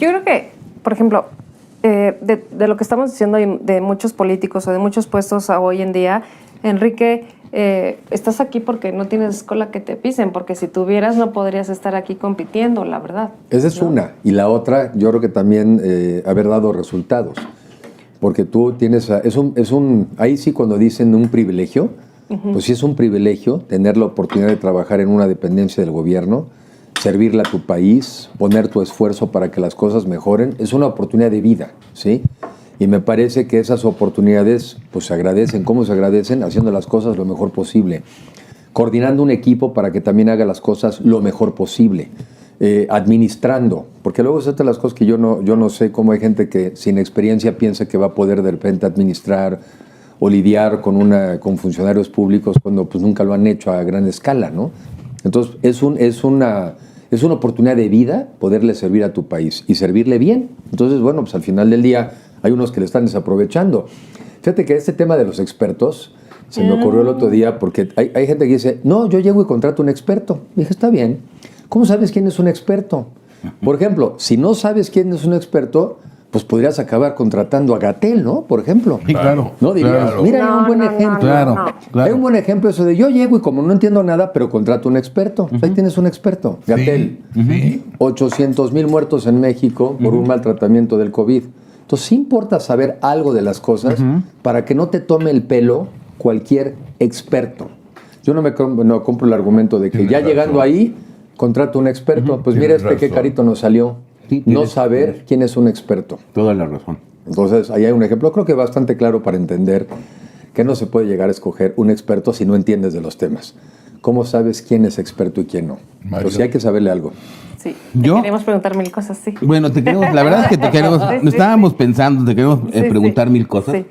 Yo creo que, por ejemplo, de lo que estamos diciendo de muchos políticos o de muchos puestos hoy en día, Enrique, estás aquí porque no tienes cola que te pisen, porque si tuvieras no podrías estar aquí compitiendo, la verdad. Esa es una. Y la otra, yo creo que también haber dado resultados. Porque tú tienes, ahí sí cuando dicen un privilegio, pues sí es un privilegio tener la oportunidad de trabajar en una dependencia del gobierno, servirle a tu país, poner tu esfuerzo para que las cosas mejoren, es una oportunidad de vida, ¿sí? Y me parece que esas oportunidades pues se agradecen. ¿Cómo se agradecen? Haciendo las cosas lo mejor posible, coordinando un equipo para que también haga las cosas lo mejor posible, administrando, porque luego es otra de las cosas que yo no sé cómo hay gente que sin experiencia piensa que va a poder de repente administrar o lidiar con funcionarios públicos cuando pues nunca lo han hecho a gran escala, ¿no? Entonces es una oportunidad de vida poderle servir a tu país y servirle bien. Entonces, bueno, pues al final del día hay unos que le están desaprovechando. Fíjate que este tema de los expertos se me ocurrió el otro día porque hay gente que dice, no, yo llego y contrato un experto. Dije, está bien. ¿Cómo sabes quién es un experto? Por ejemplo, si no sabes quién es un experto, pues podrías acabar contratando a Gatell, ¿no? Por ejemplo. Sí, claro. ¿No? Dirías, Claro. mira, hay un buen ejemplo. Claro. Hay un buen ejemplo eso de yo llego y como no entiendo nada, pero contrato un experto. Ahí tienes un experto, Gatell. Sí. 800,000 muertos en México por un mal tratamiento del COVID. Entonces, sí importa saber algo de las cosas para que no te tome el pelo cualquier experto. Yo no compro el argumento de que Tienes ya razón. llegando ahí, contrato un experto. Pues mira Tienes qué razón. carito nos salió. Sí, No tienes- saber quién es un experto. Toda la razón. Entonces, ahí hay un ejemplo, creo que bastante claro para entender que no se puede llegar a escoger un experto si no entiendes de los temas. ¿Cómo sabes quién es experto y quién no? Mario. Pues sí hay que saberle algo. Sí, ¿Yo? queremos preguntar mil cosas, sí. Bueno, te queremos, la verdad es que te queremos, Sí, sí, estábamos pensando, te queremos Sí, preguntar sí. mil cosas Sí.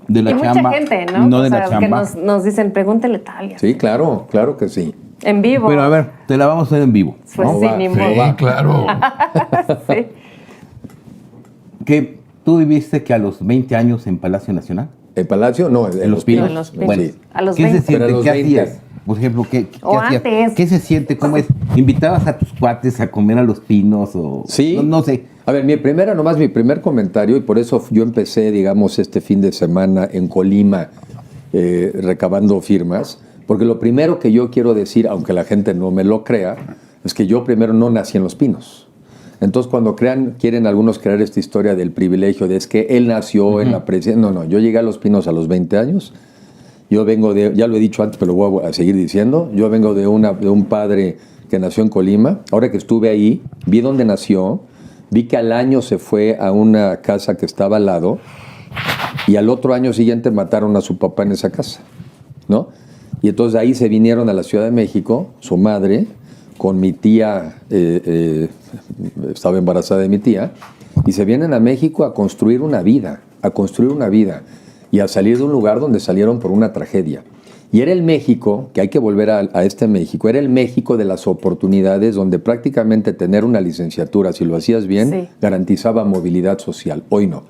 de la Y mucha chamba. gente, ¿no? No O de sea, la que chamba. nos dicen, pregúntele tal. y así. Sí, claro que sí. En vivo. Pero a ver, te la vamos a hacer en vivo. Pues No sí, va, ni sí, modo. va. claro. Sí. Que tú viviste que a los 20 años en Palacio Nacional. ¿El Palacio? No, en Los Pinos. Pinos. En Los Pinos. Bueno, Sí. A los ¿qué 20. se siente? Pero a los ¿Qué 20. hacías? Por ejemplo, ¿qué O hacías? antes. ¿Qué se siente? ¿Cómo es? ¿Invitabas a tus cuates a comer a Los Pinos? O Sí. No sé. A ver, mi primer comentario, y por eso yo empecé, digamos, este fin de semana en Colima recabando firmas, porque lo primero que yo quiero decir, aunque la gente no me lo crea, es que yo primero no nací en Los Pinos. Entonces, cuando quieren algunos crear esta historia del privilegio de es que él nació en la presidencia. No, yo llegué a Los Pinos a los 20 años. Yo vengo ya lo he dicho antes, pero lo voy a seguir diciendo. Yo vengo de un padre que nació en Colima. Ahora que estuve ahí, vi dónde nació, vi que al año se fue a una casa que estaba al lado y al otro año siguiente mataron a su papá en esa casa, ¿no? Y entonces ahí se vinieron a la Ciudad de México, su madre, con mi tía, estaba embarazada de mi tía, y se vienen a México a construir una vida, y a salir de un lugar donde salieron por una tragedia. Y era el México, que hay que volver a este México, era el México de las oportunidades donde prácticamente tener una licenciatura, si lo hacías bien, Sí. garantizaba movilidad social. Hoy no.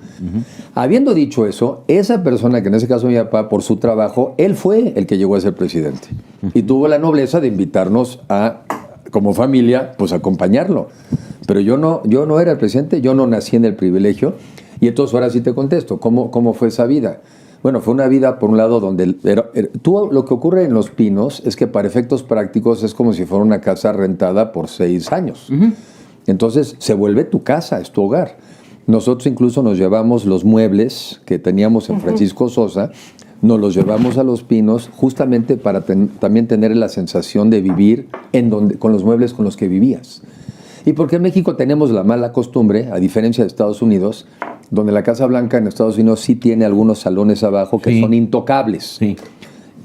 Habiendo dicho eso, esa persona, que en ese caso mi papá, por su trabajo, él fue el que llegó a ser presidente. Y tuvo la nobleza de invitarnos como familia, pues a acompañarlo. Pero yo no era el presidente, yo no nací en el privilegio. Y entonces ahora sí te contesto, ¿cómo fue esa vida? Bueno, fue una vida, por un lado, donde lo que ocurre en Los Pinos es que para efectos prácticos es como si fuera una casa rentada por 6 años. Entonces se vuelve tu casa, es tu hogar. Nosotros incluso nos llevamos los muebles que teníamos en Francisco Sosa, nos los llevamos a Los Pinos justamente para también tener la sensación de vivir con los muebles con los que vivías. Y porque en México tenemos la mala costumbre, a diferencia de Estados Unidos, donde la Casa Blanca en Estados Unidos sí tiene algunos salones abajo que Sí. son intocables. Sí.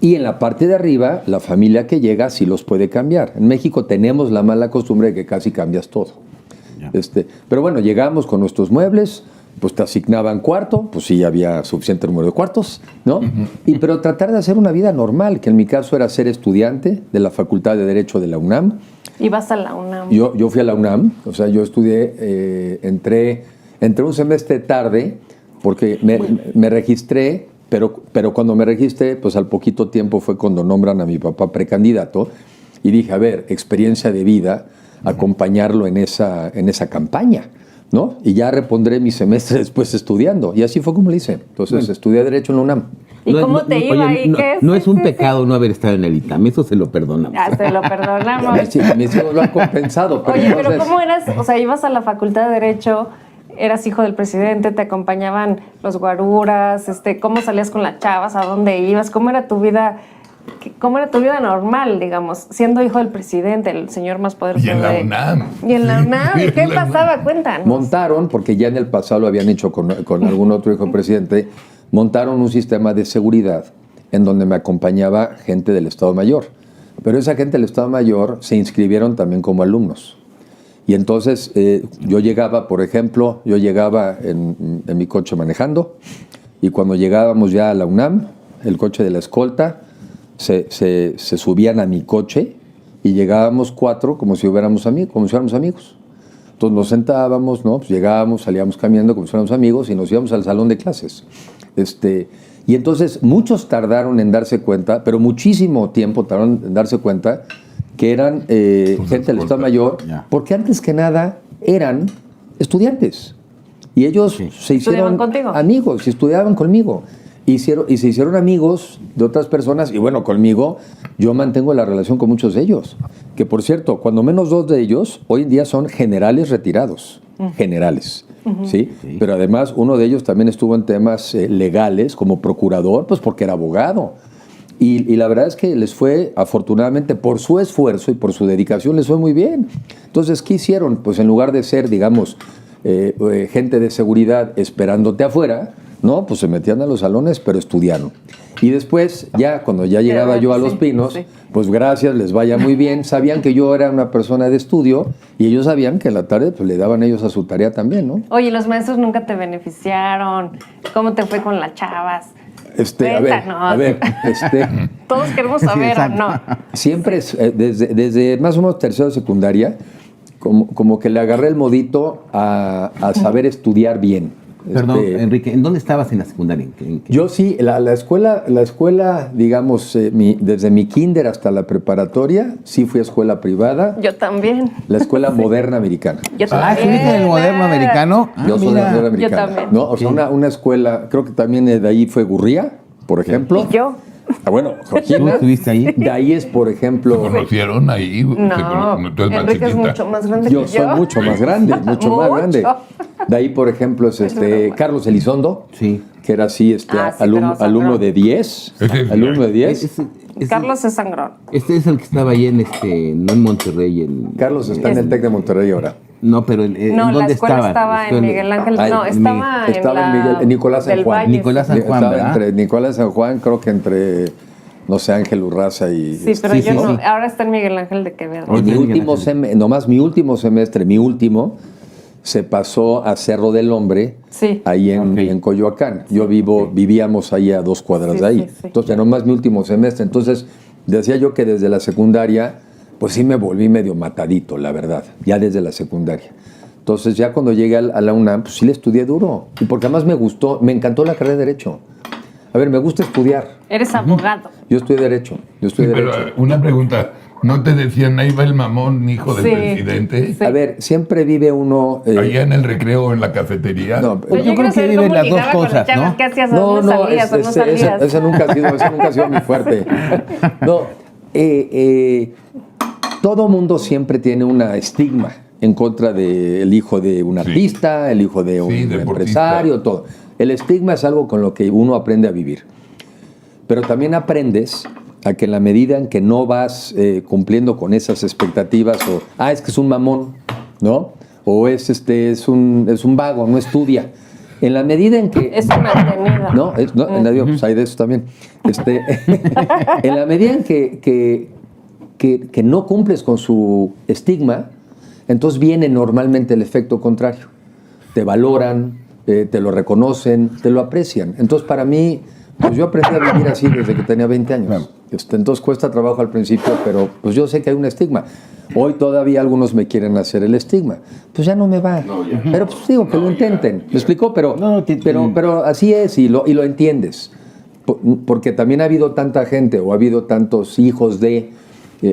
Y en la parte de arriba, la familia que llega sí los puede cambiar. En México tenemos la mala costumbre de que casi cambias todo. Ya. Pero bueno, llegamos con nuestros muebles, pues te asignaban cuarto, pues sí había suficiente número de cuartos, ¿no? Pero tratar de hacer una vida normal, que en mi caso era ser estudiante de la Facultad de Derecho de la UNAM. Y vas a la UNAM. Yo fui a la UNAM, o sea, yo estudié, entré un semestre tarde porque me registré, pero cuando me registré, pues al poquito tiempo fue cuando nombran a mi papá precandidato y dije, a ver, experiencia de vida, acompañarlo en esa campaña, ¿no? Y ya repondré mi semestre después estudiando. Y así fue como lo hice. Entonces, estudié Derecho en la UNAM. ¿Y cómo te iba? Oye, ¿Y qué? no es un pecado no haber estado en el ITAM, eso se lo perdonamos. Se lo perdonamos. Mis hijos lo han compensado. Pero Oye, entonces, pero ¿cómo eras? O sea, ibas a la Facultad de Derecho, eras hijo del presidente, te acompañaban los guaruras, ¿cómo salías con las chavas? ¿A dónde ibas? ¿Cómo era tu vida? ¿Cómo era tu vida normal, digamos, siendo hijo del presidente, el señor más poderoso? Y en la UNAM. Y en la UNAM. ¿Y qué pasaba? Cuéntanos. montaron, porque ya en el pasado lo habían hecho con algún otro hijo del presidente, montaron un sistema de seguridad en donde me acompañaba gente del Estado Mayor. Pero esa gente del Estado Mayor se inscribieron también como alumnos. Y entonces yo llegaba, por ejemplo, en mi coche manejando, y cuando llegábamos ya a la UNAM, el coche de la escolta, se subían a mi coche y llegábamos 4 como si fuéramos amigos. Entonces nos sentábamos, ¿no? Pues llegábamos, salíamos caminando como si fuéramos amigos y nos íbamos al salón de clases. Y entonces muchos tardaron en darse cuenta, pero muchísimo tiempo tardaron en darse cuenta que eran gente del Estado Mayor, porque antes que nada eran estudiantes. Y ellos se hicieron amigos y estudiaban conmigo. Y se hicieron amigos de otras personas, y bueno, conmigo yo mantengo la relación con muchos de ellos. Que por cierto, cuando menos 2 de ellos hoy en día son generales retirados. Generales. ¿Sí? Pero además uno de ellos también estuvo en temas legales como procurador, pues porque era abogado. Y la verdad es que les fue, afortunadamente, por su esfuerzo y por su dedicación, les fue muy bien. Entonces, ¿qué hicieron? Pues en lugar de ser, digamos, gente de seguridad esperándote afuera, no, pues se metían a los salones, pero estudiaron. Y después, ya cuando ya llegaba yo a Los Pinos, pues gracias, les vaya muy bien. Sabían que yo era una persona de estudio y ellos sabían que en la tarde pues le daban ellos a su tarea también, ¿no? Oye, ¿los maestros nunca te beneficiaron? ¿Cómo te fue con las chavas? A ver, Todos queremos saber, Sí, ¿o no? siempre, desde más o menos tercero de secundaria, como que le agarré el modito a saber estudiar bien. Perdón, Enrique, ¿en dónde estabas en la secundaria? Yo sí, la escuela, digamos, desde mi kinder hasta la preparatoria, sí fui a escuela privada. Yo también. La escuela moderna americana. Yo también. ¿estuviste en el moderno americano? Yo soy de la moderna americana. Yo también. ¿No? O sea, una escuela, creo que también de ahí fue Gurría, por ejemplo. ¿Y yo? Bueno, ¿Tú Georgina. estuviste ahí? De ahí es, por ejemplo. ¿Conocieron ahí? No, Tú eres más Enrique es chiquita. mucho más grande Yo que yo. soy mucho más grande, mucho más grande. De ahí, por ejemplo, es Carlos Elizondo, Sí. que era así, alumno sangrón. de 10. Ese es Alumno de 10. Carlos es sangrón. Este es el que estaba ahí no en Monterrey. Carlos está en el TEC de Monterrey ahora. No, pero No, ¿en la dónde escuela estaba en Miguel Ángel. No, estaba en Nicolás San del Juan. Valle. Nicolás San Juan, Estaba ¿verdad? entre Nicolás San Juan, creo que entre, no sé, Ángel Urraza y... Sí, pero Sí, yo sí, no. sí. Ahora está en Miguel Ángel de Quevedo. Y mi Miguel último Ángel. semestre, nomás mi último semestre, se pasó a Cerro del Hombre, Sí. ahí en Coyoacán. Vivíamos ahí a 2 cuadras Sí, de ahí. sí, sí. Entonces, nomás mi último semestre. Entonces, decía yo que desde la secundaria, pues sí me volví medio matadito, la verdad, ya desde la secundaria. Entonces, ya cuando llegué a la UNAM, pues sí le estudié duro. Y porque además me encantó la carrera de Derecho. A ver, me gusta estudiar. Eres abogado. Yo estudié Derecho. Pero una pregunta, ¿no te decían ahí va el mamón, hijo del Sí. presidente? Sí. A ver, siempre vive uno... Allá en el recreo o en la cafetería. no, Pero Yo creo quiero que saber viven cómo las dos ligaba con cosas, chavas, ¿no? ¿Qué hacías? ¿A dónde salías o no salías? Ese nunca ha sido mi fuerte. No, todo mundo siempre tiene una estigma en contra del hijo de un artista, el hijo de un deportista. empresario, todo. El estigma es algo con lo que uno aprende a vivir. Pero también aprendes a que en la medida en que no vas cumpliendo con esas expectativas, es que es un mamón, ¿no? O es un vago, no estudia. En la medida en que... Es una atenida. No, pues hay de eso también. En la medida en que no cumples con su estigma, entonces viene normalmente el efecto contrario. Te valoran, te lo reconocen, te lo aprecian. Entonces, para mí, pues yo aprendí a vivir así desde que tenía 20 años. Claro. Entonces cuesta trabajo al principio, pero pues yo sé que hay un estigma. Hoy todavía algunos me quieren hacer el estigma. Pues ya no me va. Pero pues digo que lo intenten. ¿Me explicó? Pero así es y lo entiendes. Porque también ha habido tanta gente o ha habido tantos hijos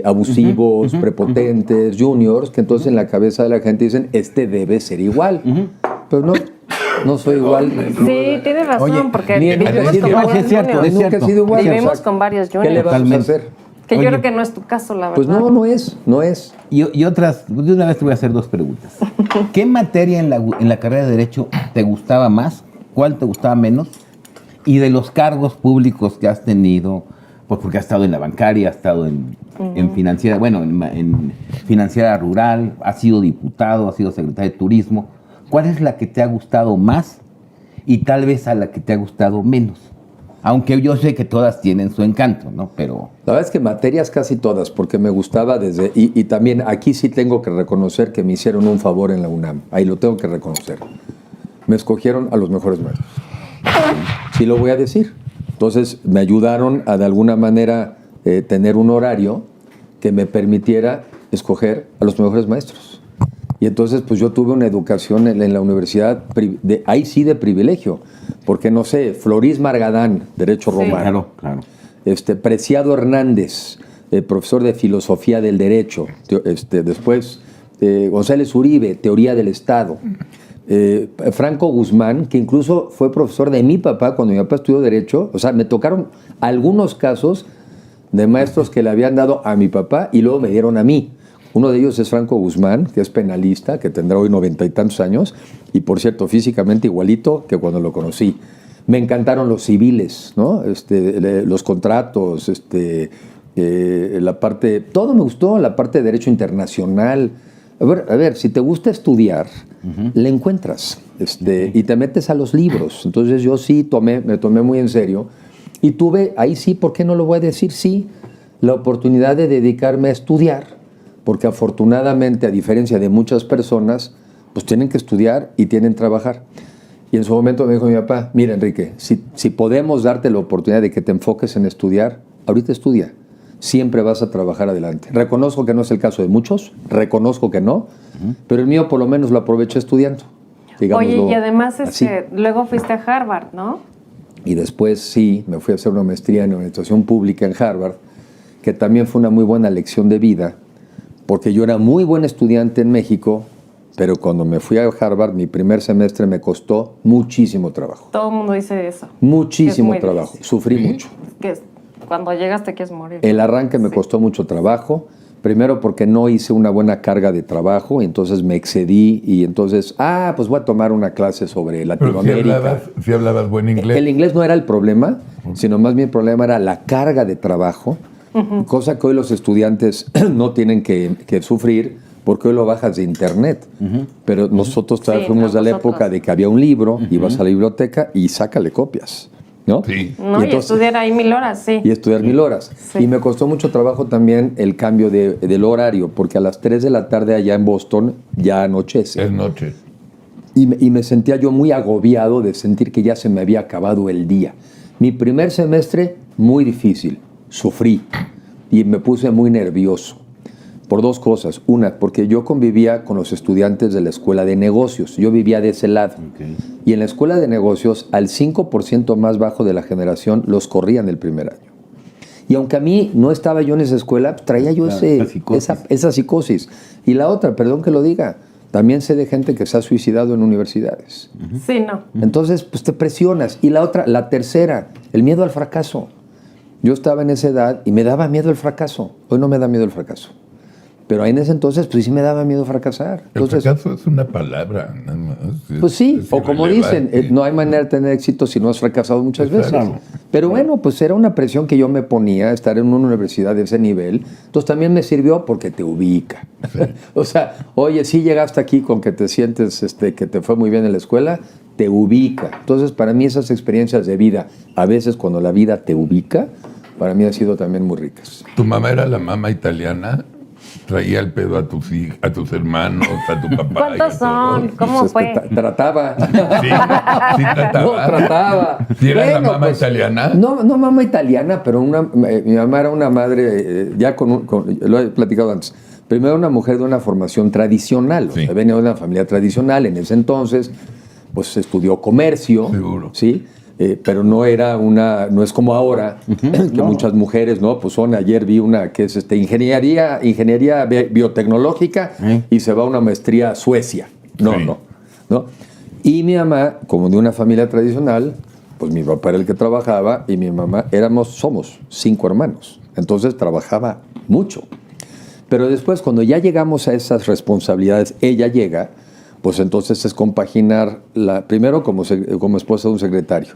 abusivos, prepotentes, juniors, que entonces en la cabeza de la gente dicen, este debe ser igual. Pero no soy igual. Sí, tiene razón, Oye, porque ni en vivimos un con sitio- varios es cierto, juniors. es Nunca he cierto. sido igual. Vivimos O sea, con varios ¿qué le juniors. vamos a Totalmente. hacer? Que yo Oye. creo que no es tu caso, la verdad. Pues no es. Y otras, de una vez te voy a hacer dos preguntas. ¿Qué materia en la carrera de Derecho te gustaba más? ¿Cuál te gustaba menos? Y de los cargos públicos que has tenido, pues porque has estado en la bancaria, has estado en financiera, bueno, en financiera rural, has sido diputado, has sido secretario de Turismo. ¿Cuál es la que te ha gustado más y tal vez a la que te ha gustado menos? Aunque yo sé que todas tienen su encanto, ¿no? Pero... La verdad es que materias casi todas, porque me gustaba desde... Y también aquí sí tengo que reconocer que me hicieron un favor en la UNAM. Ahí lo tengo que reconocer. Me escogieron a los mejores maestros. Sí lo voy a decir. Entonces me ayudaron a de alguna manera tener un horario que me permitiera escoger a los mejores maestros. Y entonces pues yo tuve una educación en la universidad, ahí sí de privilegio, porque no sé, Florís Margadán, Derecho Sí. Romano. Claro. Preciado Hernández, profesor de Filosofía del Derecho. Después González Uribe, Teoría del Estado. Franco Guzmán, que incluso fue profesor de mi papá cuando mi papá estudió Derecho. O sea, me tocaron algunos casos de maestros que le habían dado a mi papá y luego me dieron a mí. Uno de ellos es Franco Guzmán, que es penalista, que tendrá hoy 90 y tantos años, y por cierto, físicamente igualito que cuando lo conocí. Me encantaron los civiles, ¿no? Los contratos, la parte, todo me gustó, la parte de Derecho Internacional. A ver, si te gusta estudiar, le encuentras, y te metes a los libros. Entonces yo sí me tomé muy en serio, y tuve, ahí sí, ¿por qué no lo voy a decir? Sí, la oportunidad de dedicarme a estudiar, porque afortunadamente, a diferencia de muchas personas, pues tienen que estudiar y tienen que trabajar. Y en su momento me dijo mi papá, mira Enrique, si podemos darte la oportunidad de que te enfoques en estudiar, ahorita estudia, siempre vas a trabajar adelante. Reconozco que no es el caso de muchos, reconozco que no, pero el mío por lo menos lo aproveché estudiando. Oye, y además así. luego fuiste a Harvard, ¿no? Y después sí, me fui a hacer una maestría en administración pública en Harvard, que también fue una muy buena lección de vida, porque yo era muy buen estudiante en México, pero cuando me fui a Harvard, mi primer semestre me costó muchísimo trabajo. Todo el mundo dice eso. Muchísimo muy trabajo. difícil. Sufrí mucho. Que cuando llegas te quieres morir. El arranque me costó mucho trabajo. Primero porque no hice una buena carga de trabajo, y entonces me excedí y entonces, pues voy a tomar una clase sobre Pero Latinoamérica. si hablabas buen inglés. El inglés no era el problema, sino más bien el problema era la carga de trabajo, cosa que hoy los estudiantes no tienen que sufrir, porque hoy lo bajas de internet. Pero nosotros todavía fuimos de la época de que había un libro, ibas a la biblioteca y sácale copias, ¿no? Sí. No, y estudiar ahí 1000 horas, sí. Y estudiar 1000 horas. Sí. Y me costó mucho trabajo también el cambio del horario, porque a las 3 de la tarde allá en Boston ya anochece. Es noche. Y me sentía yo muy agobiado de sentir que ya se me había acabado el día. Mi primer semestre, muy difícil. Sufrí y me puse muy nervioso. Por dos cosas. Una, porque yo convivía con los estudiantes de la escuela de negocios. Yo vivía de ese lado. Okay. Y en la escuela de negocios, al 5% más bajo de la generación los corrían el primer año. Y aunque a mí no estaba yo en esa escuela, traía yo esa psicosis. Y la otra, perdón que lo diga, también sé de gente que se ha suicidado en universidades. Sí, no. Entonces, pues te presionas. Y la otra, la tercera, el miedo al fracaso. Yo estaba en esa edad y me daba miedo el fracaso. Hoy no me da miedo el fracaso. Pero en ese entonces, pues sí me daba miedo fracasar. Entonces, el fracaso es una palabra, nada más. Pues sí, Es o como dicen, irrelevante. no hay manera de tener éxito si no has fracasado muchas veces. Claro. Pero bueno, pues era una presión que yo me ponía, estar en una universidad de ese nivel. Entonces también me sirvió porque te ubica. O sea, oye, sí llegaste aquí con que te sientes que te fue muy bien en la escuela, te ubica. Entonces, para mí esas experiencias de vida, a veces cuando la vida te ubica, para mí han sido también muy ricas. Tu mamá era la mamá italiana, traía el pedo a tus hermanos, a tu papá. ¿Cuántos son? ¿Cómo Pues, fue? Trataba. Sí, sí trataba. No, trataba. ¿Sí era la Bueno, mamá pues, italiana? No mamá italiana, pero mi mamá era una madre, lo he platicado antes, primero una mujer de una formación tradicional, Sí. o sea, venía de una familia tradicional en ese entonces, pues estudió comercio, Seguro. ¿sí? pero no es como ahora, que muchas mujeres, ¿no? Pues ayer vi una que es ingeniería biotecnológica y se va a una maestría a Suecia. No. Y mi mamá, como de una familia tradicional, pues mi papá era el que trabajaba y mi mamá, somos 5 hermanos. Entonces trabajaba mucho. Pero después, cuando ya llegamos a esas responsabilidades, ella llega, pues entonces es compaginar, primero como esposa de un secretario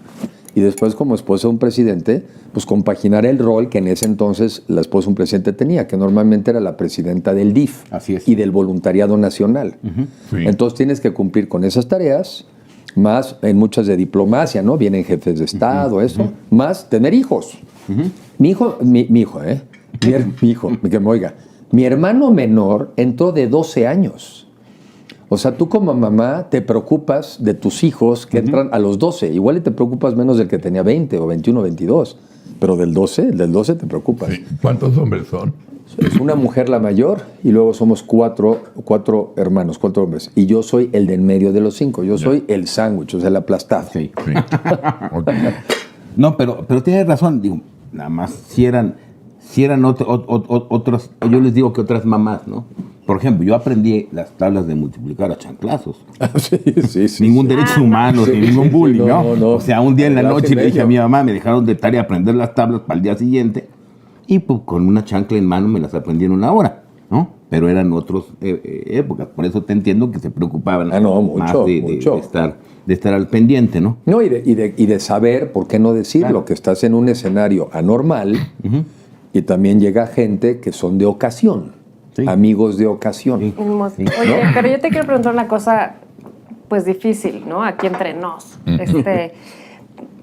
y después como esposa de un presidente, pues compaginar el rol que en ese entonces la esposa de un presidente tenía, que normalmente era la presidenta del DIF. Así es. Y del voluntariado nacional. Sí. Entonces tienes que cumplir con esas tareas, más en muchas de diplomacia, ¿no? Vienen jefes de Estado, eso, más tener hijos. Mi hijo, que me oiga, mi hermano menor entró de 12 años. O sea, tú como mamá te preocupas de tus hijos que entran a los 12. Igual y te preocupas menos del que tenía 20 o 21 o 22. Pero del 12 te preocupas. Sí. ¿Cuántos hombres son? Es una mujer la mayor y luego somos cuatro hermanos, 4 hombres. Y yo soy el de en medio de los 5. Yo soy el sándwich, o sea, el aplastado. Sí. Sí. Ok. No, pero tienes razón, digo, nada más si eran otros, yo les digo que otras mamás, ¿no? Por ejemplo, yo aprendí las tablas de multiplicar a chanclazos. Sí. Ningún derecho humano, Sí, ni ningún sí, bullying, no. ¿no? O sea, un día en la Blanco y noche le dije medio. a mi mamá, me dejaron de tarea aprender las tablas para el día siguiente, y pues con una chancla en mano me las aprendí en una hora, ¿no? Pero eran otras épocas, por eso te entiendo que se preocupaban más mucho. de estar al pendiente, ¿no? No, y de saber, ¿por qué no decirlo? Claro. Que estás en un escenario anormal y también llega gente que son de ocasión, Sí. amigos de ocasión. Sí. Hermoso. Sí. Oye, pero yo te quiero preguntar una cosa, pues difícil, ¿no? Aquí entre nos.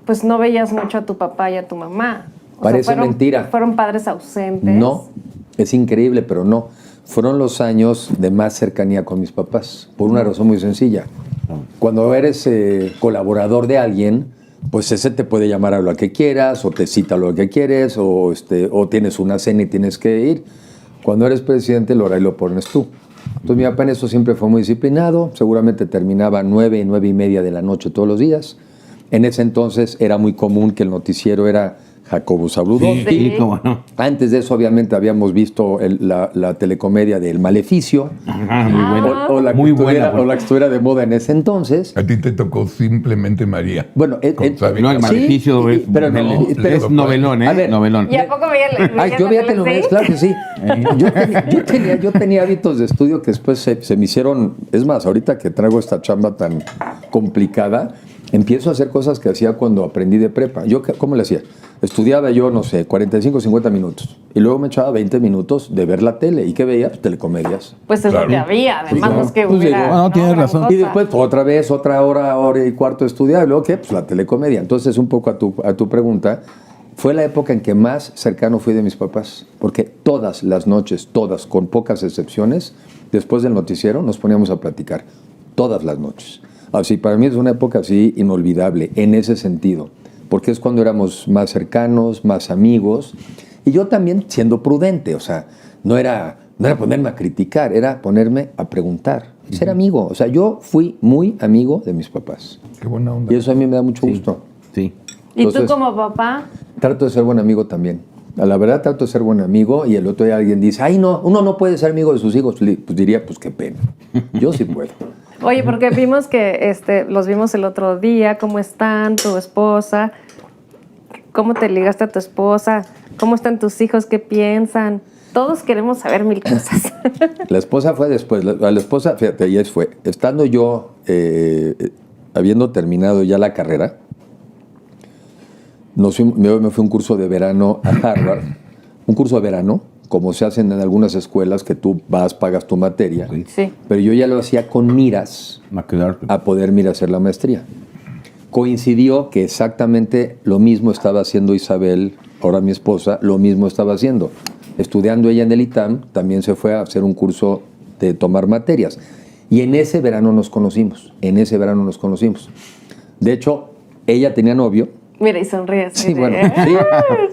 Pues no veías mucho a tu papá y a tu mamá. Parece mentira. Fueron padres ausentes. No, es increíble, pero no. Fueron los años de más cercanía con mis papás, por una razón muy sencilla. Cuando eres colaborador de alguien, pues ese te puede llamar a lo que quieras, o te cita a lo que quieres, o tienes una cena y tienes que ir. Cuando eres presidente, el horario lo pones tú. Entonces mi papá en eso siempre fue muy disciplinado, seguramente terminaba 9, 9:30 de la noche todos los días. En ese entonces era muy común que el noticiero era Jacobo Zabludowski. Sí, cómo no. Antes de eso, obviamente, habíamos visto la telecomedia del Maleficio. Muy buena. O la Muy que buena, estuviera- o la que estuviera de moda en ese entonces. A ti te tocó Simplemente María. Bueno, Con Sabi No, el Castro. Maleficio Sí, es, pero no, pero es pero- novelón, ¿eh? A ver, Novelón. ¿Y a poco veía Yo veía telenovelas, claro que sí. Yo tenía hábitos de estudio que después se me hicieron. Es más, ahorita que traigo esta chamba tan complicada, empiezo a hacer cosas que hacía cuando aprendí de prepa. ¿Cómo le hacía? Estudiaba yo, no sé, 45, 50 minutos. Y luego me echaba 20 minutos de ver la tele. ¿Y qué veía? Pues, telecomedias. Pues es Claro. lo que había, además, Sí, no es que pues hubiera. digo, no, tienes gran razón. cosa. Y después otra vez, otra hora y cuarto de estudiar. Y luego, ¿qué? Pues la telecomedia. Entonces, un poco a tu pregunta, fue la época en que más cercano fui de mis papás. Porque todas las noches, todas, con pocas excepciones, después del noticiero nos poníamos a platicar. Todas las noches. Así, para mí es una época así inolvidable, en ese sentido. Porque es cuando éramos más cercanos, más amigos. Y yo también siendo prudente, o sea, no era ponerme a criticar, era ponerme a preguntar, ser amigo. O sea, yo fui muy amigo de mis papás. Qué buena onda. Y eso a mí me da mucho gusto. Sí. ¿Y tú Entonces, como papá? Trato de ser buen amigo también. A la verdad trato de ser buen amigo y el otro día alguien dice, ay no, uno no puede ser amigo de sus hijos. Pues diría, pues qué pena. Yo sí puedo. Oye, porque vimos que los vimos el otro día, ¿cómo están tu esposa? ¿Cómo te ligaste a tu esposa? ¿Cómo están tus hijos? ¿Qué piensan? Todos queremos saber 1000 cosas. La esposa fue después. La esposa, fíjate, ella fue. Estando yo, habiendo terminado ya la carrera, me fui a un curso de verano a Harvard. Un curso de verano, como se hacen en algunas escuelas, que tú vas, pagas tu materia. Sí. Pero yo ya lo hacía con miras MacArthur. a poder hacer la maestría. Coincidió que exactamente lo mismo estaba haciendo Isabel, ahora mi esposa, lo mismo estaba haciendo. Estudiando ella en el ITAM, también se fue a hacer un curso de tomar materias. Y en ese verano nos conocimos. De hecho, ella tenía novio. Mira, y sonríe. Sí, bueno, sí,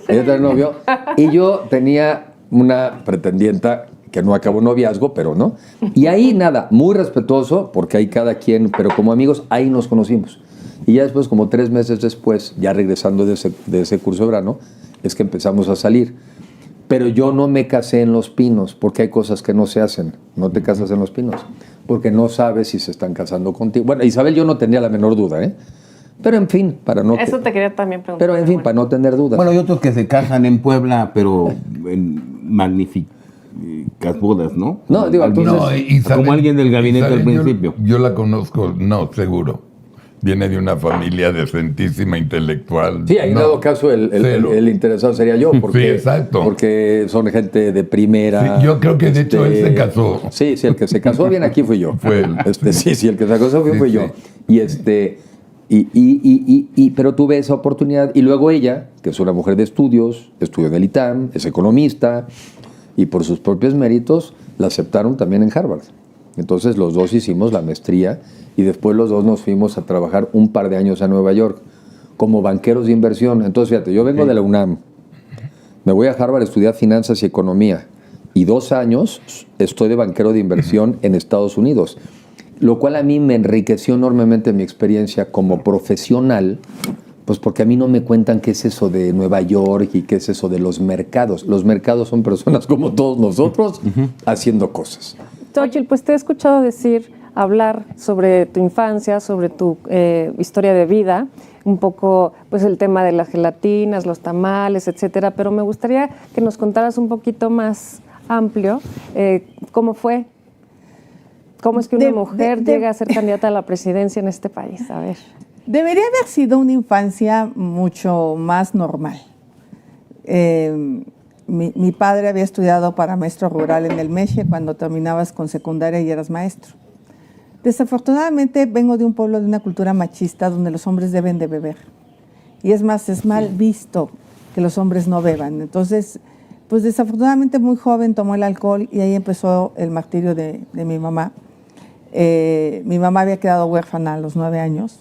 ella tenía novio. Y yo tenía una pretendienta que no acabó noviazgo, pero no. Y ahí nada, muy respetuoso, porque ahí cada quien, pero como amigos, ahí nos conocimos. Y ya después, como 3 meses después, ya regresando de ese curso de verano, es que empezamos a salir. Pero yo no me casé en Los Pinos, porque hay cosas que no se hacen. No te casas en Los Pinos, porque no sabes si se están casando contigo. Bueno, Isabel, yo no tenía la menor duda, ¿eh? Pero en fin, para no... Eso te quería también preguntar. Pero en fin, para no tener dudas. Bueno, hay otros que se casan en Puebla, pero en magníficas bodas, ¿no? No, digo, entonces... No, Isabel- como alguien del gabinete al Isabel, principio. Yo la conozco, no, seguro. Viene de una familia decentísima, intelectual. Sí, ahí No, dado caso cero. el interesado sería yo, porque, Sí, exacto. porque son gente de primera. Sí, yo creo que de hecho él se casó. Sí, el que se casó bien aquí fui yo. Fue él. Sí, el que se casó bien Sí, fui sí. yo. Pero tuve esa oportunidad y luego ella, que es una mujer de estudios, estudió en el ITAM, es economista y por sus propios méritos la aceptaron también en Harvard. Entonces los dos hicimos la maestría y después los dos nos fuimos a trabajar un par de años a Nueva York como banqueros de inversión. Entonces fíjate, yo vengo de la UNAM, me voy a Harvard a estudiar finanzas y economía y 2 años estoy de banquero de inversión en Estados Unidos, lo cual a mí me enriqueció enormemente mi experiencia como profesional, pues porque a mí no me cuentan qué es eso de Nueva York y qué es eso de los mercados. Los mercados son personas como todos nosotros haciendo cosas. Xochitl, pues te he escuchado hablar sobre tu infancia, sobre tu historia de vida, un poco pues el tema de las gelatinas, los tamales, etcétera, pero me gustaría que nos contaras un poquito más amplio cómo fue, cómo es que una mujer llega a ser candidata a la presidencia en este país. A ver. Debería haber sido una infancia mucho más normal. Mi padre había estudiado para maestro rural en el Meche cuando terminabas con secundaria y eras maestro. Desafortunadamente vengo de un pueblo de una cultura machista donde los hombres deben de beber. Y es más, es mal visto que los hombres no beban. Entonces, pues desafortunadamente muy joven tomó el alcohol y ahí empezó el martirio de mi mamá. Mi mamá había quedado huérfana a los 9 años.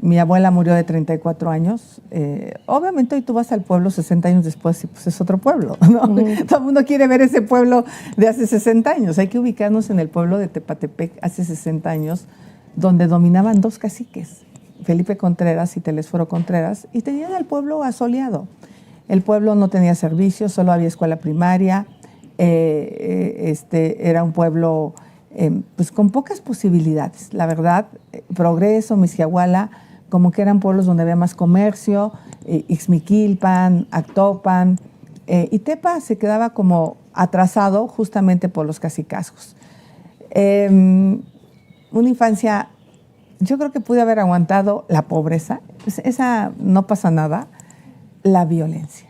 Mi abuela murió de 34 años. Obviamente hoy tú vas al pueblo 60 años después y pues es otro pueblo, ¿no? Todo el mundo quiere ver ese pueblo de hace 60 años. Hay que ubicarnos en el pueblo de Tepatepec hace 60 años, donde dominaban 2 caciques, Felipe Contreras y Telésforo Contreras, y tenían al pueblo asoleado. El pueblo no tenía servicios, solo había escuela primaria. Era un pueblo pues con pocas posibilidades. La verdad, Progreso, Mixquiahuala, como que eran pueblos donde había más comercio, Ixmiquilpan, Actopan, y Tepa se quedaba como atrasado justamente por los cacicazgos. Una infancia, yo creo que pude haber aguantado la pobreza, pues esa no pasa nada, la violencia.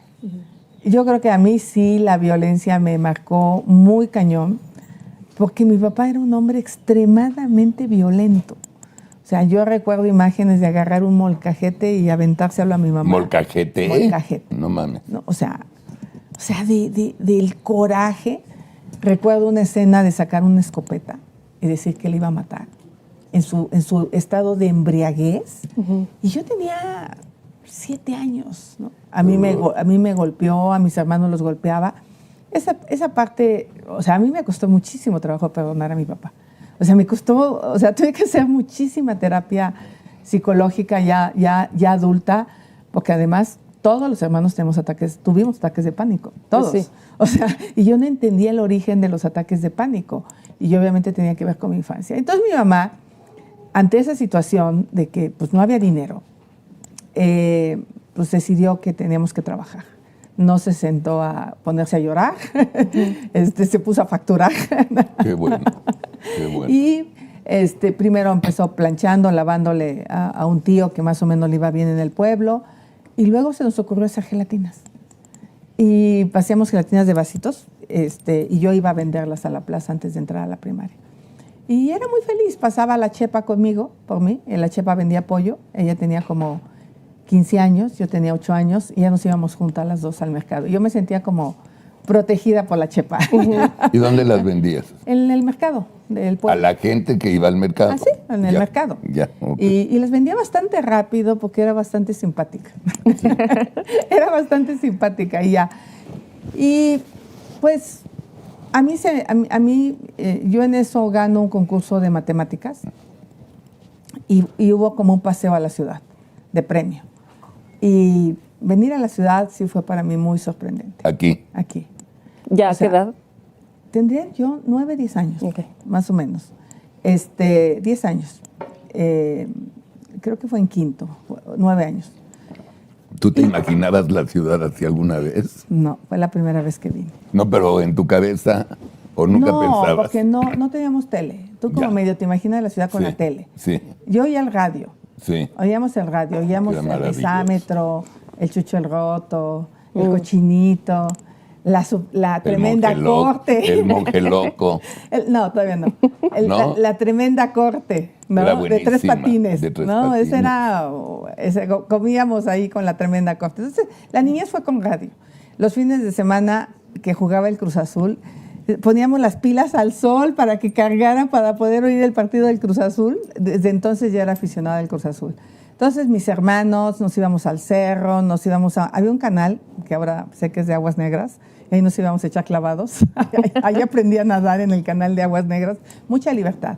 Yo creo que a mí sí la violencia me marcó muy cañón, porque mi papá era un hombre extremadamente violento. O sea, yo recuerdo imágenes de agarrar un molcajete y aventárselo a mi mamá. ¿Molcajete? Molcajete. No mames. No, o sea del coraje. Recuerdo una escena de sacar una escopeta y decir que le iba a matar en su estado de embriaguez. Y yo tenía 7 años, ¿no? A mí me golpeó, a mis hermanos los golpeaba. Esa parte, o sea, a mí me costó muchísimo trabajo perdonar a mi papá. O sea, tuve que hacer muchísima terapia psicológica ya adulta, porque además todos los hermanos tuvimos ataques de pánico, todos. Sí. O sea, y yo no entendía el origen de los ataques de pánico, y yo obviamente tenía que ver con mi infancia. Entonces mi mamá, ante esa situación de que pues no había dinero, pues decidió que teníamos que trabajar. No se sentó a ponerse a llorar, se puso a facturar. Qué bueno, qué bueno. Y primero empezó planchando, lavándole a un tío que más o menos le iba bien en el pueblo, y luego se nos ocurrió hacer gelatinas. Y hacíamos gelatinas de vasitos, y yo iba a venderlas a la plaza antes de entrar a la primaria. Y era muy feliz, pasaba la Chepa conmigo, por mí, la Chepa vendía pollo, ella tenía como 15 años, yo tenía 8 años, y ya nos íbamos juntas las dos al mercado. Yo me sentía como protegida por la Chepa. ¿Y dónde las vendías? En el mercado del pueblo. A la gente que iba al mercado. Ah, sí, en el mercado. Ya, okay. Y las vendía bastante rápido porque era bastante simpática. Era bastante simpática y ya. Y pues yo en eso gano un concurso de matemáticas. y hubo como un paseo a la ciudad de premio. Y venir a la ciudad sí fue para mí muy sorprendente. Aquí. Aquí. ¿Ya O a qué sea, edad? Tendría yo 9, 10 años, Ok. más o menos. 10 años. Creo que fue en quinto, 9 años. ¿Tú te imaginabas la ciudad así alguna vez? No, fue la primera vez que vine. No, pero en tu cabeza, o nunca no, pensabas. porque no teníamos tele. Tú como Ya. medio te imaginas la ciudad con Sí, la tele. Sí, Yo oía el radio. sí. Oíamos el radio, oíamos Era el maravilloso. exámetro, el Chucho el Roto, el Cochinito, la tremenda corte. El monje loco. No, todavía no. ¿No? La tremenda corte, ¿no? Era De Tres buenísima, Patines. de Tres ¿no? Patines. Comíamos ahí con la tremenda corte. Entonces, la niñez fue con radio. Los fines de semana que jugaba el Cruz Azul, poníamos las pilas al sol para que cargaran para poder oír el partido del Cruz Azul. Desde entonces ya era aficionada del Cruz Azul. Entonces mis hermanos nos íbamos al cerro, había un canal que ahora sé que es de Aguas Negras, y ahí nos íbamos a echar clavados. Ahí aprendí a nadar en el canal de Aguas Negras, mucha libertad.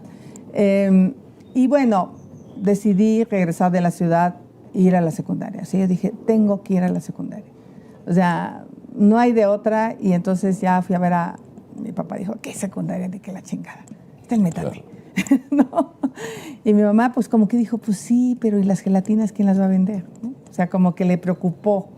Y bueno, decidí regresar de la ciudad e ir a la secundaria. Así yo dije, tengo que ir a la secundaria. O sea, no hay de otra, y entonces ya fui a ver a mi papá. Dijo, ¿qué secundaria? ¿De qué la chingada? Está el metate. ¿No? Y mi mamá pues como que dijo, pues sí, pero ¿y las gelatinas quién las va a vender? ¿No? O sea, como que le preocupó.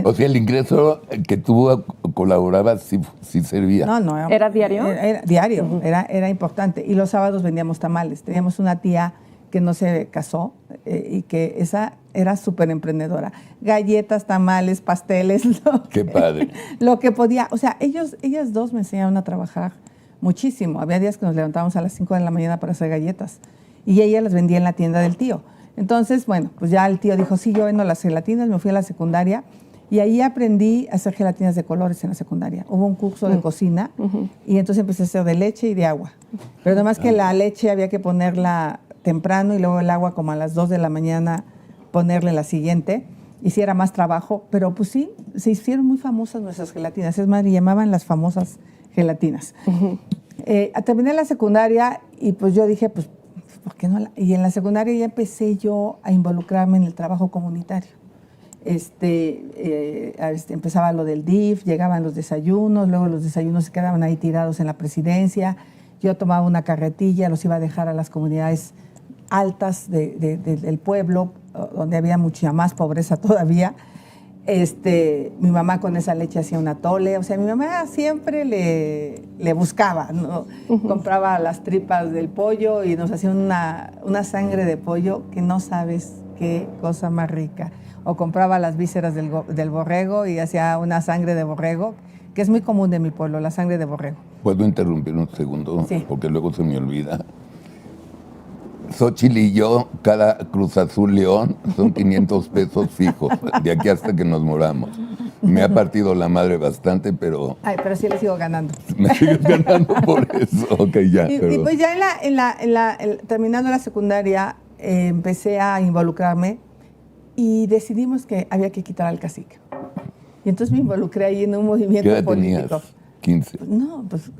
O sea, el ingreso que tú colaborabas sí servía. No. ¿Era diario? Era diario, era importante. Y los sábados vendíamos tamales. Teníamos una tía que no se casó y que esa era súper emprendedora. Galletas, tamales, pasteles. Qué padre. Lo que podía. O sea, ellas dos me enseñaron a trabajar muchísimo. Había días que nos levantábamos a las 5 de la mañana para hacer galletas. Y ella las vendía en la tienda del tío. Entonces, bueno, pues ya el tío dijo, sí, yo vendo las gelatinas, me fui a la secundaria y ahí aprendí a hacer gelatinas de colores en la secundaria. Hubo un curso de cocina y entonces empecé a hacer de leche y de agua. Pero nada más que la leche había que ponerla temprano y luego el agua como a las 2 de la mañana ponerle la siguiente. Y sí era más trabajo, pero pues sí, se hicieron muy famosas nuestras gelatinas. Es más, le llamaban las famosas gelatinas. Terminé la secundaria y pues yo dije, pues, ¿por qué no? Y en la secundaria ya empecé yo a involucrarme en el trabajo comunitario. Empezaba lo del DIF, llegaban los desayunos, luego los desayunos se quedaban ahí tirados en la presidencia. Yo tomaba una carretilla, los iba a dejar a las comunidades altas del pueblo, donde había mucha más pobreza todavía. Mi mamá con esa leche hacía un atole. O sea, mi mamá siempre le buscaba, ¿no? Compraba las tripas del pollo y nos hacía una sangre de pollo que no sabes qué cosa más rica. O compraba las vísceras del borrego y hacía una sangre de borrego, que es muy común de mi pueblo, la sangre de borrego. ¿Puedo interrumpir un segundo? Sí. Porque luego se me olvida. Xochitl y yo, cada Cruz Azul León, son 500 pesos fijos, de aquí hasta que nos moramos. Me ha partido la madre bastante, pero Ay, pero sí le sigo ganando. me sigues ganando por eso. Ok, ya. Y perdón. pues ya terminando la secundaria, empecé a involucrarme y decidimos que había que quitar al cacique. Y entonces me involucré ahí en un movimiento ¿Qué edad político. tenías? 15. No, pues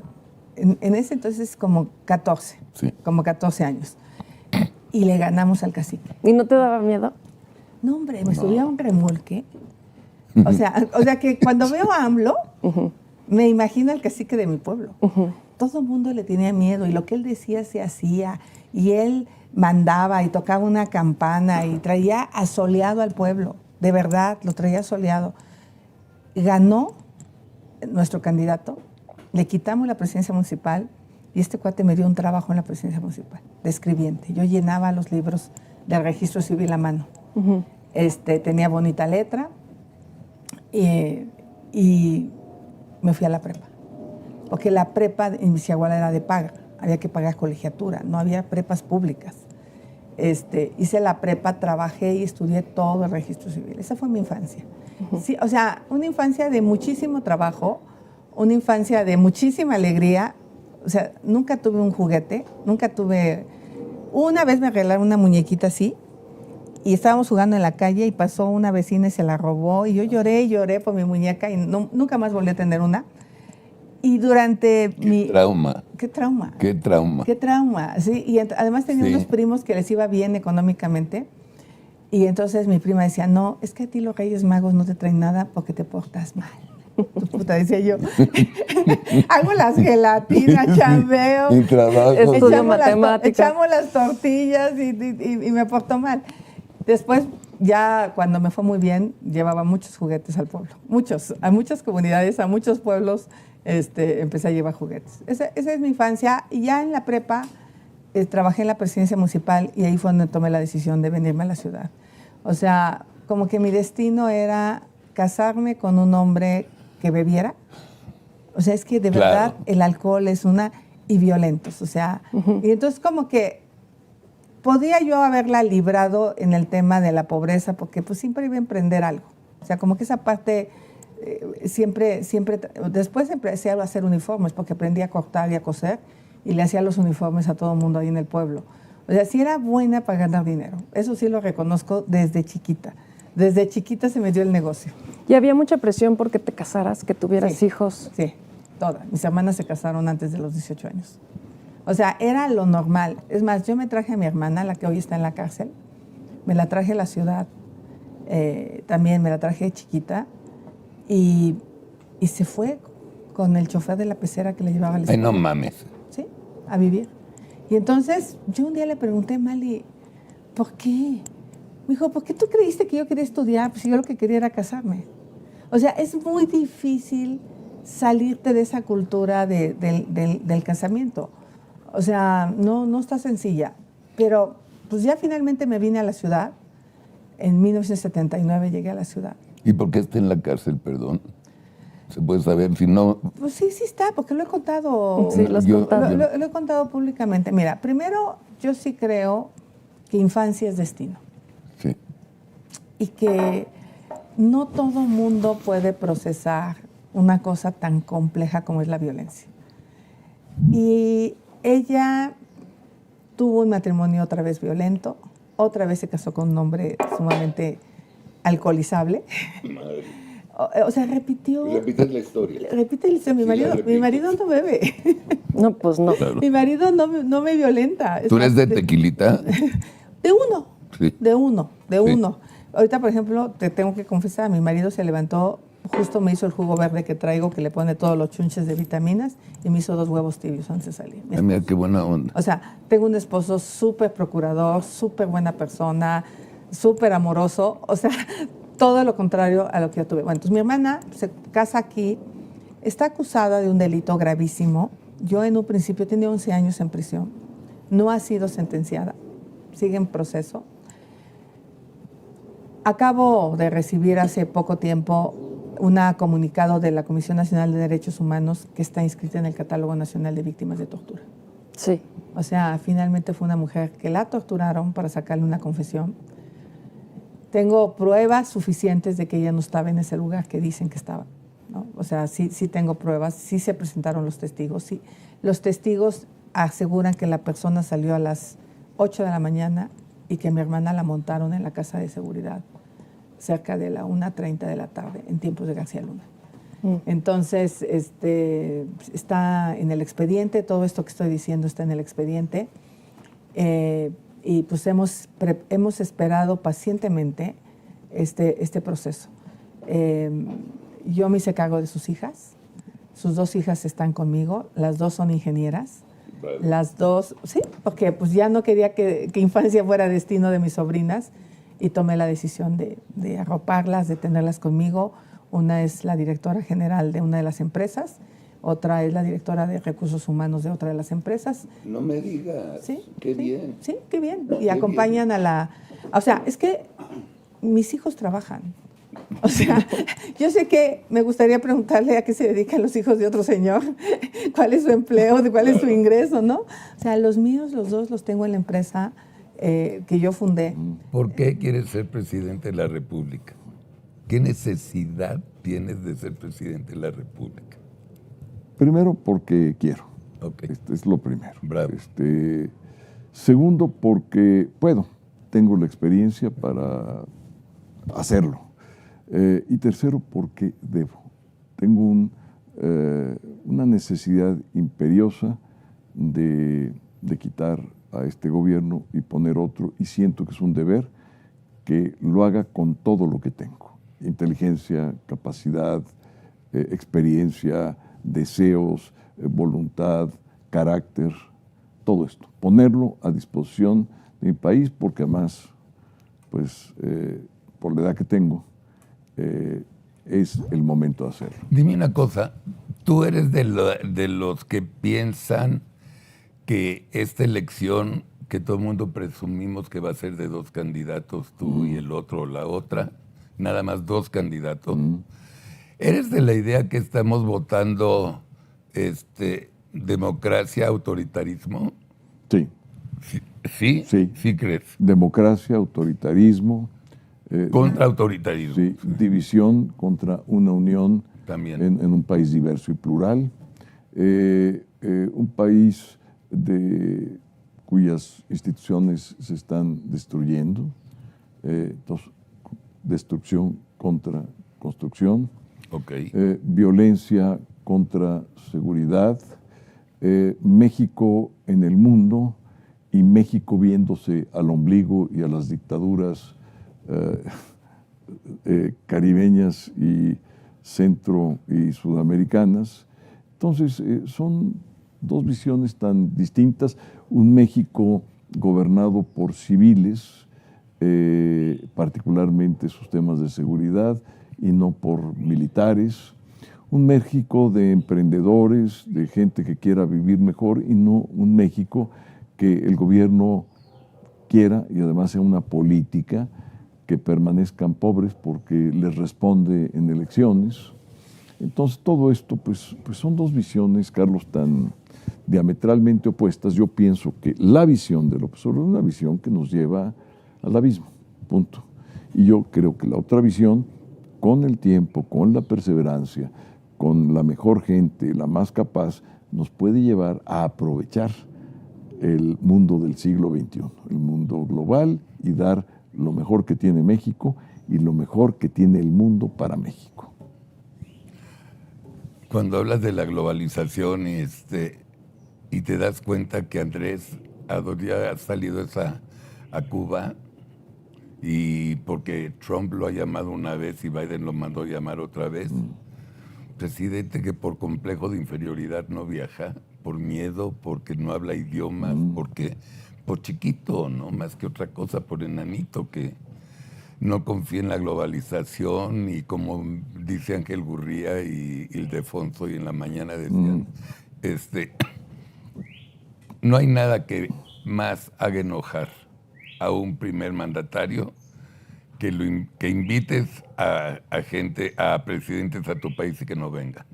en ese entonces como 14, Sí. como 14 años. Y le ganamos al cacique. ¿Y no te daba miedo? No, hombre, me subí a un remolque. O sea que cuando veo a AMLO, me imagino al cacique de mi pueblo. Todo el mundo le tenía miedo y lo que él decía se hacía. Y él mandaba y tocaba una campana y traía asoleado al pueblo. De verdad, lo traía asoleado. Ganó nuestro candidato, le quitamos la presidencia municipal y este cuate me dio un trabajo en la presidencia municipal, de escribiente. Yo llenaba los libros del registro civil a mano. Tenía bonita letra y me fui a la prepa. Porque la prepa en Misiahuala era de paga, había que pagar colegiatura, no había prepas públicas. Hice la prepa, trabajé y estudié todo el registro civil. Esa fue mi infancia. Sí, o sea, una infancia de muchísimo trabajo, una infancia de muchísima alegría. O sea, nunca tuve un juguete, nunca tuve... Una vez me regalaron una muñequita así y estábamos jugando en la calle y pasó una vecina y se la robó y yo lloré por mi muñeca y nunca más volví a tener una. Y durante mi... Trauma. ¿Qué trauma? Qué trauma. Qué trauma, sí. Y además tenía Sí. unos primos que les iba bien económicamente. Y entonces mi prima decía, no, es que a ti los Reyes Magos no te traen nada porque te portas mal. Tu puta, decía yo. Hago las gelatinas, chambeo. Y trabajo. Estudio matemáticas. Echamos las tortillas y me portó mal. Después, ya cuando me fue muy bien, llevaba muchos juguetes al pueblo. Muchos. A muchas comunidades, a muchos pueblos, empecé a llevar juguetes. Esa es mi infancia. Y ya en la prepa trabajé en la presidencia municipal y ahí fue donde tomé la decisión de venirme a la ciudad. O sea, como que mi destino era casarme con un hombre que bebiera. O sea, es que de Claro. verdad el alcohol es y violentos. O sea, y entonces como que podía yo haberla librado en el tema de la pobreza porque pues siempre iba a emprender algo. O sea, como que esa parte siempre, después empecé a hacer uniformes porque aprendí a cortar y a coser y le hacía los uniformes a todo el mundo ahí en el pueblo. O sea, sí era buena para ganar dinero. Eso sí lo reconozco desde chiquita. Desde chiquita se me dio el negocio. Y había mucha presión porque te casaras, que tuvieras Sí. hijos. Sí, todas. Mis hermanas se casaron antes de los 18 años. O sea, era lo normal. Es más, yo me traje a mi hermana, la que hoy está en la cárcel, me la traje a la ciudad, también me la traje de chiquita, y se fue con el chofer de la pecera que le llevaba a la Ay, escuela. no mames. ¿Sí? A vivir. Y entonces yo un día le pregunté, Mali, ¿por qué? Me dijo, ¿por qué tú creíste que yo quería estudiar? Pues yo lo que quería era casarme. O sea, es muy difícil salirte de esa cultura del casamiento. O sea, no está sencilla. Pero pues ya finalmente me vine a la ciudad. En 1979 llegué a la ciudad. ¿Y por qué está en la cárcel, perdón? Se puede saber, si no... Pues sí está, porque lo he contado. Sí, lo has Yo- contado. Lo he contado públicamente. Mira, primero, yo sí creo que infancia es destino. Sí. Y que no todo mundo puede procesar una cosa tan compleja como es la violencia. Y ella tuvo un matrimonio otra vez violento, otra vez se casó con un hombre sumamente alcoholizable. O sea, repitió. Repites la historia. Repite la historia. Mi marido no bebe. No, pues no. Claro. Mi marido no me violenta. ¿Tú eres de tequilita? De uno. Sí. De uno. Sí. Ahorita, por ejemplo, te tengo que confesar, mi marido se levantó, justo me hizo el jugo verde que traigo, que le pone todos los chunches de vitaminas, y me hizo 2 huevos tibios antes de salir. Ay, mira, qué buena onda. O sea, tengo un esposo súper procurador, súper buena persona, súper amoroso. O sea, todo lo contrario a lo que yo tuve. Bueno, entonces mi hermana se casa aquí, está acusada de un delito gravísimo. Yo en un principio tenía 11 años en prisión. No ha sido sentenciada, sigue en proceso. Acabo de recibir hace poco tiempo un comunicado de la Comisión Nacional de Derechos Humanos que está inscrita en el Catálogo Nacional de Víctimas de Tortura. Sí. O sea, finalmente fue una mujer que la torturaron para sacarle una confesión. Tengo pruebas suficientes de que ella no estaba en ese lugar que dicen que estaba, ¿no? O sea, sí tengo pruebas, sí se presentaron los testigos. Sí. Los testigos aseguran que la persona salió a las 8 de la mañana y que mi hermana la montaron en la casa de seguridad cerca de la 1:30 de la tarde, en tiempos de García Luna. Entonces, está en el expediente, todo esto que estoy diciendo está en el expediente, y pues hemos esperado pacientemente este proceso. Yo me hice cargo de sus hijas, sus 2 hijas están conmigo, las 2 son ingenieras, las 2, sí, porque pues ya no quería que infancia fuera destino de mis sobrinas, y tomé la decisión de arroparlas, de tenerlas conmigo. Una es la directora general de una de las empresas, otra es la directora de recursos humanos de otra de las empresas. No me digas. Sí, Qué sí, bien. Sí, qué bien. Y acompañan a la... O sea, es que mis hijos trabajan. O sea, yo sé que me gustaría preguntarle a qué se dedican los hijos de otro señor, cuál es su empleo, cuál es su ingreso, ¿no? O sea, los míos, los 2 los tengo en la empresa que yo fundé. ¿Por qué quieres ser presidente de la República? ¿Qué necesidad tienes de ser presidente de la República? Primero, porque quiero. Ok. Es lo primero. Bravo. Segundo, porque puedo. Tengo la experiencia para hacerlo. Y tercero, porque debo. Tengo una necesidad imperiosa de quitar a este gobierno y poner otro, y siento que es un deber que lo haga con todo lo que tengo: inteligencia, capacidad, experiencia, deseos, voluntad, carácter, todo esto, ponerlo a disposición de mi país, porque además, pues, por la edad que tengo, es el momento de hacerlo. Dime una cosa, tú eres de los que piensan que esta elección, que todo el mundo presumimos que va a ser de dos candidatos, tú y el otro o la otra, nada más dos candidatos, ¿eres de la idea que estamos votando democracia, autoritarismo? Sí. ¿Sí? Sí. ¿Sí crees? Democracia, autoritarismo. Contra autoritarismo. Sí, división contra una unión También. en un país diverso y plural. Un país cuyas instituciones se están destruyendo. Entonces, destrucción contra construcción. Ok. Violencia contra seguridad. México en el mundo y México viéndose al ombligo y a las dictaduras caribeñas y centro y sudamericanas. Entonces, son dos visiones tan distintas. Un México gobernado por civiles, particularmente sus temas de seguridad, y no por militares. Un México de emprendedores, de gente que quiera vivir mejor, y no un México que el gobierno quiera, y además sea una política, que permanezcan pobres porque les responde en elecciones. Entonces, todo esto, pues son dos visiones, Carlos, tan diametralmente opuestas. Yo pienso que la visión de López Obrador es una visión que nos lleva al abismo, punto. Y yo creo que la otra visión, con el tiempo, con la perseverancia, con la mejor gente, la más capaz, nos puede llevar a aprovechar el mundo del siglo XXI, el mundo global, y dar lo mejor que tiene México y lo mejor que tiene el mundo para México. Cuando hablas de la globalización y te das cuenta que Andrés ya ha salido a Cuba, y porque Trump lo ha llamado una vez y Biden lo mandó llamar otra vez, presidente que por complejo de inferioridad no viaja, por miedo, porque no habla idiomas, porque por chiquito, no más que otra cosa, por enanito, que no confía en la globalización, y como dice Ángel Gurría y Ildefonso, y en la mañana decían, no hay nada que más haga enojar a un primer mandatario que invites a presidentes a tu país y que no vengan.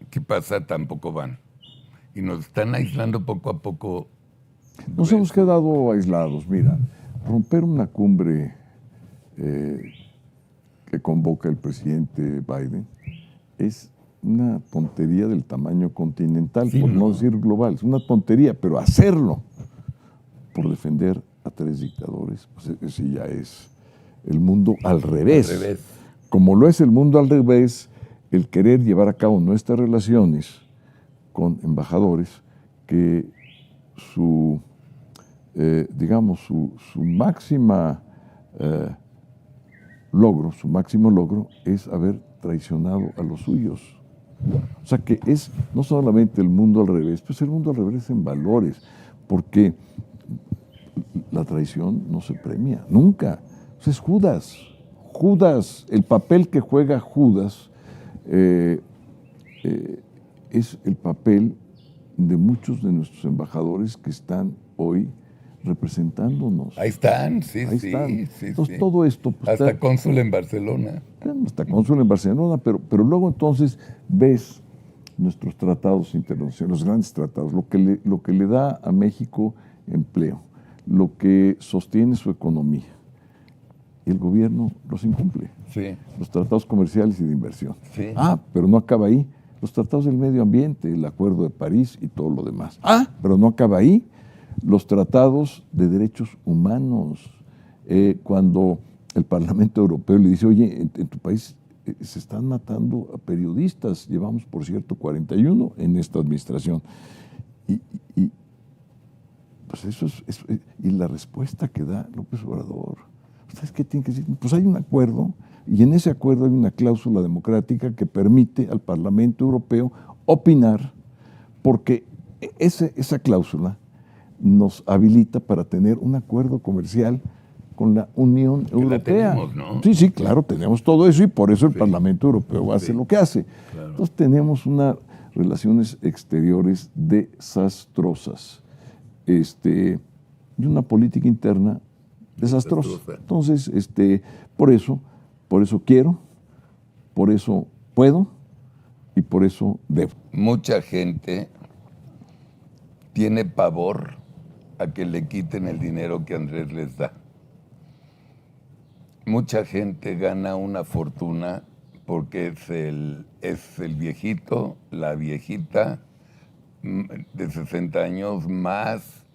¿Qué pasa? Tampoco van. Y nos están aislando poco a poco. Nos hemos quedado aislados. Mira, romper una cumbre que convoca el presidente Biden es una tontería del tamaño continental, Sí, por no decir global. Es una tontería, pero hacerlo por defender a 3 dictadores, pues ese ya es el mundo al revés. Al revés. Como lo es el mundo al revés, el querer llevar a cabo nuestras relaciones con embajadores que su máximo logro es haber traicionado a los suyos. O sea que es no solamente el mundo al revés, pues el mundo al revés en valores, porque la traición no se premia, nunca. O sea, es Judas. Judas, el papel que juega Judas es el papel de muchos de nuestros embajadores que están hoy representándonos. Ahí están, sí, Ahí sí. están. Sí, Entonces, sí. todo esto... Pues, hasta cónsul en Barcelona. Hasta cónsul en Barcelona, pero luego entonces ves nuestros tratados internacionales, los grandes tratados, lo que le da a México empleo, lo que sostiene su economía. Y el gobierno los incumple. Sí. Los tratados comerciales y de inversión. Sí. Pero no acaba ahí. Los tratados del medio ambiente, el Acuerdo de París y todo lo demás. Pero no acaba ahí. Los tratados de derechos humanos. Cuando el Parlamento Europeo le dice, oye, en tu país se están matando a periodistas. Llevamos, por cierto, 41 en esta administración. Y pues eso es, y la respuesta que da López Obrador. ¿Ustedes qué tienen que decir? Pues hay un acuerdo, y en ese acuerdo hay una cláusula democrática que permite al Parlamento Europeo opinar, porque esa cláusula nos habilita para tener un acuerdo comercial con la Unión Europea. Tenemos, ¿no? Sí, claro, tenemos todo eso y por eso el Parlamento Europeo hace lo que hace. Claro. Entonces tenemos unas relaciones exteriores desastrosas y una política interna desastrosa. Entonces, por eso quiero, por eso puedo y por eso debo. Mucha gente tiene pavor a que le quiten el dinero que Andrés les da. Mucha gente gana una fortuna porque es el viejito, la viejita de 60 años, más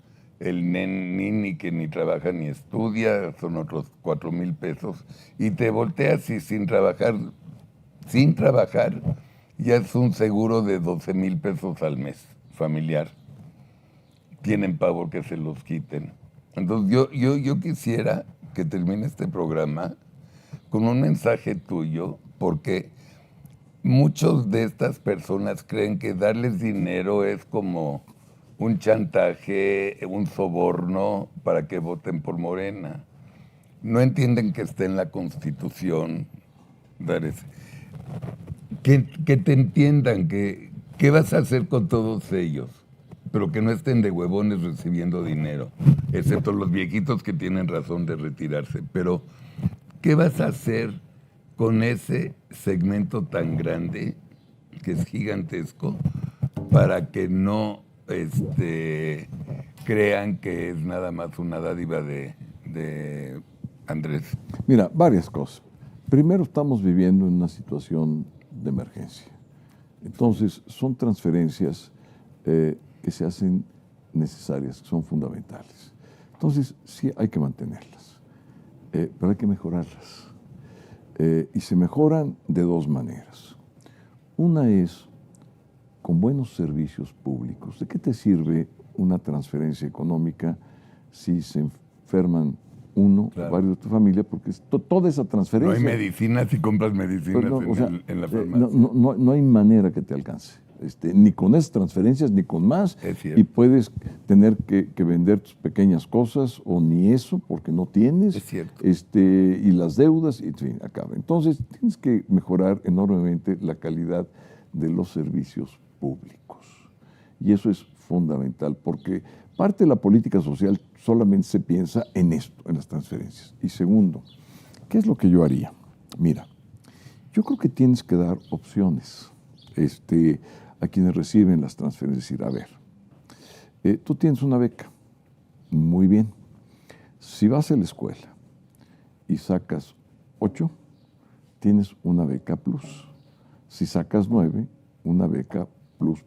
el nini que ni trabaja ni estudia, son otros 4,000 pesos, y te volteas y sin trabajar, ya es un seguro de 12,000 pesos al mes, familiar. Tienen pavor que se los quiten. Entonces yo quisiera que termine este programa con un mensaje tuyo, porque muchos de estas personas creen que darles dinero es como un chantaje, un soborno para que voten por Morena. No entienden que está en la Constitución dar ese. Que te entiendan qué vas a hacer con todos ellos, pero que no estén de huevones recibiendo dinero, excepto los viejitos que tienen razón de retirarse. Pero, ¿qué vas a hacer con ese segmento tan grande, que es gigantesco, para que no crean que es nada más una dádiva de Andrés? Mira, varias cosas. Primero, estamos viviendo en una situación de emergencia. Entonces, son transferencias que se hacen necesarias, que son fundamentales. Entonces, sí hay que mantenerlas, pero hay que mejorarlas. Y se mejoran de dos maneras. Una es con buenos servicios públicos. ¿De qué te sirve una transferencia económica si se enferman uno o varios de tu familia? Porque toda esa transferencia... No hay medicinas si compras medicinas en la farmacia. No hay manera que te alcance. Ni con esas transferencias, ni con más. Y puedes tener que vender tus pequeñas cosas, o ni eso, porque no tienes. Es cierto. Y las deudas, y en fin, acaba. Entonces, tienes que mejorar enormemente la calidad de los servicios públicos. Y eso es fundamental, porque parte de la política social solamente se piensa en esto, en las transferencias. Y segundo, ¿qué es lo que yo haría? Mira, yo creo que tienes que dar opciones a quienes reciben las transferencias. Es decir, a ver, tú tienes una beca, muy bien. Si vas a la escuela y sacas 8, tienes una beca plus. Si sacas 9, una beca plus.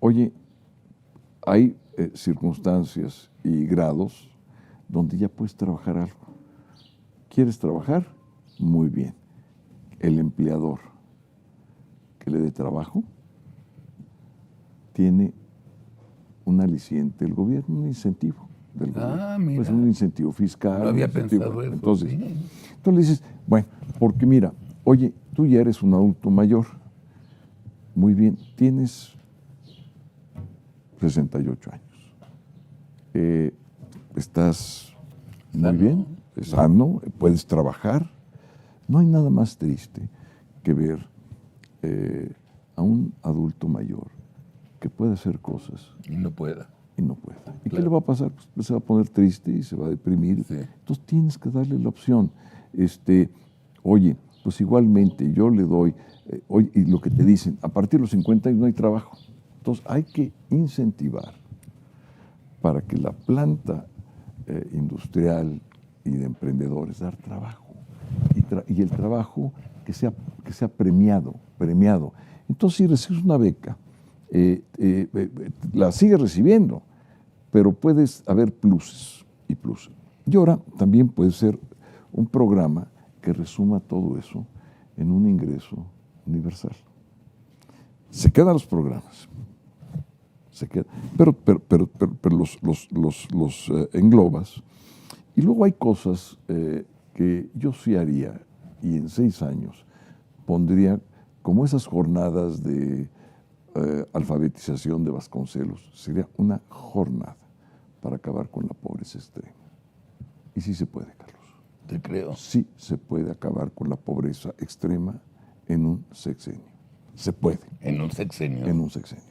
Oye, hay circunstancias y grados donde ya puedes trabajar algo. ¿Quieres trabajar? Muy bien. El empleador que le dé trabajo tiene un aliciente del gobierno, un incentivo del gobierno. Mira. Pues un incentivo fiscal. No había pensado eso. Entonces, Sí. Entonces le dices, bueno, porque mira, oye, tú ya eres un adulto mayor. Muy bien, tienes 68 años. Estás muy bien, sano, puedes trabajar. No hay nada más triste que ver a un adulto mayor que puede hacer cosas Y no pueda. y no pueda. ¿Y Claro. qué le va a pasar? Pues se va a poner triste y se va a deprimir. Sí. Entonces tienes que darle la opción. Oye, pues igualmente yo le doy, oye, y lo que te dicen, a partir de los 50 años no hay trabajo. Entonces hay que incentivar para que la planta industrial y de emprendedores dar trabajo. Y el trabajo que sea premiado. Entonces, si recibes una beca, la sigues recibiendo, pero puedes haber pluses y pluses. Y ahora también puede ser un programa que resuma todo eso en un ingreso universal. Se quedan los programas, pero los englobas. Y luego hay cosas que yo sí haría, y en 6 años pondría como esas jornadas de alfabetización de Vasconcelos. Sería una jornada para acabar con la pobreza extrema. Y sí se puede, Carlos. Te creo. Sí se puede acabar con la pobreza extrema en un sexenio. Se puede. En un sexenio. En un sexenio.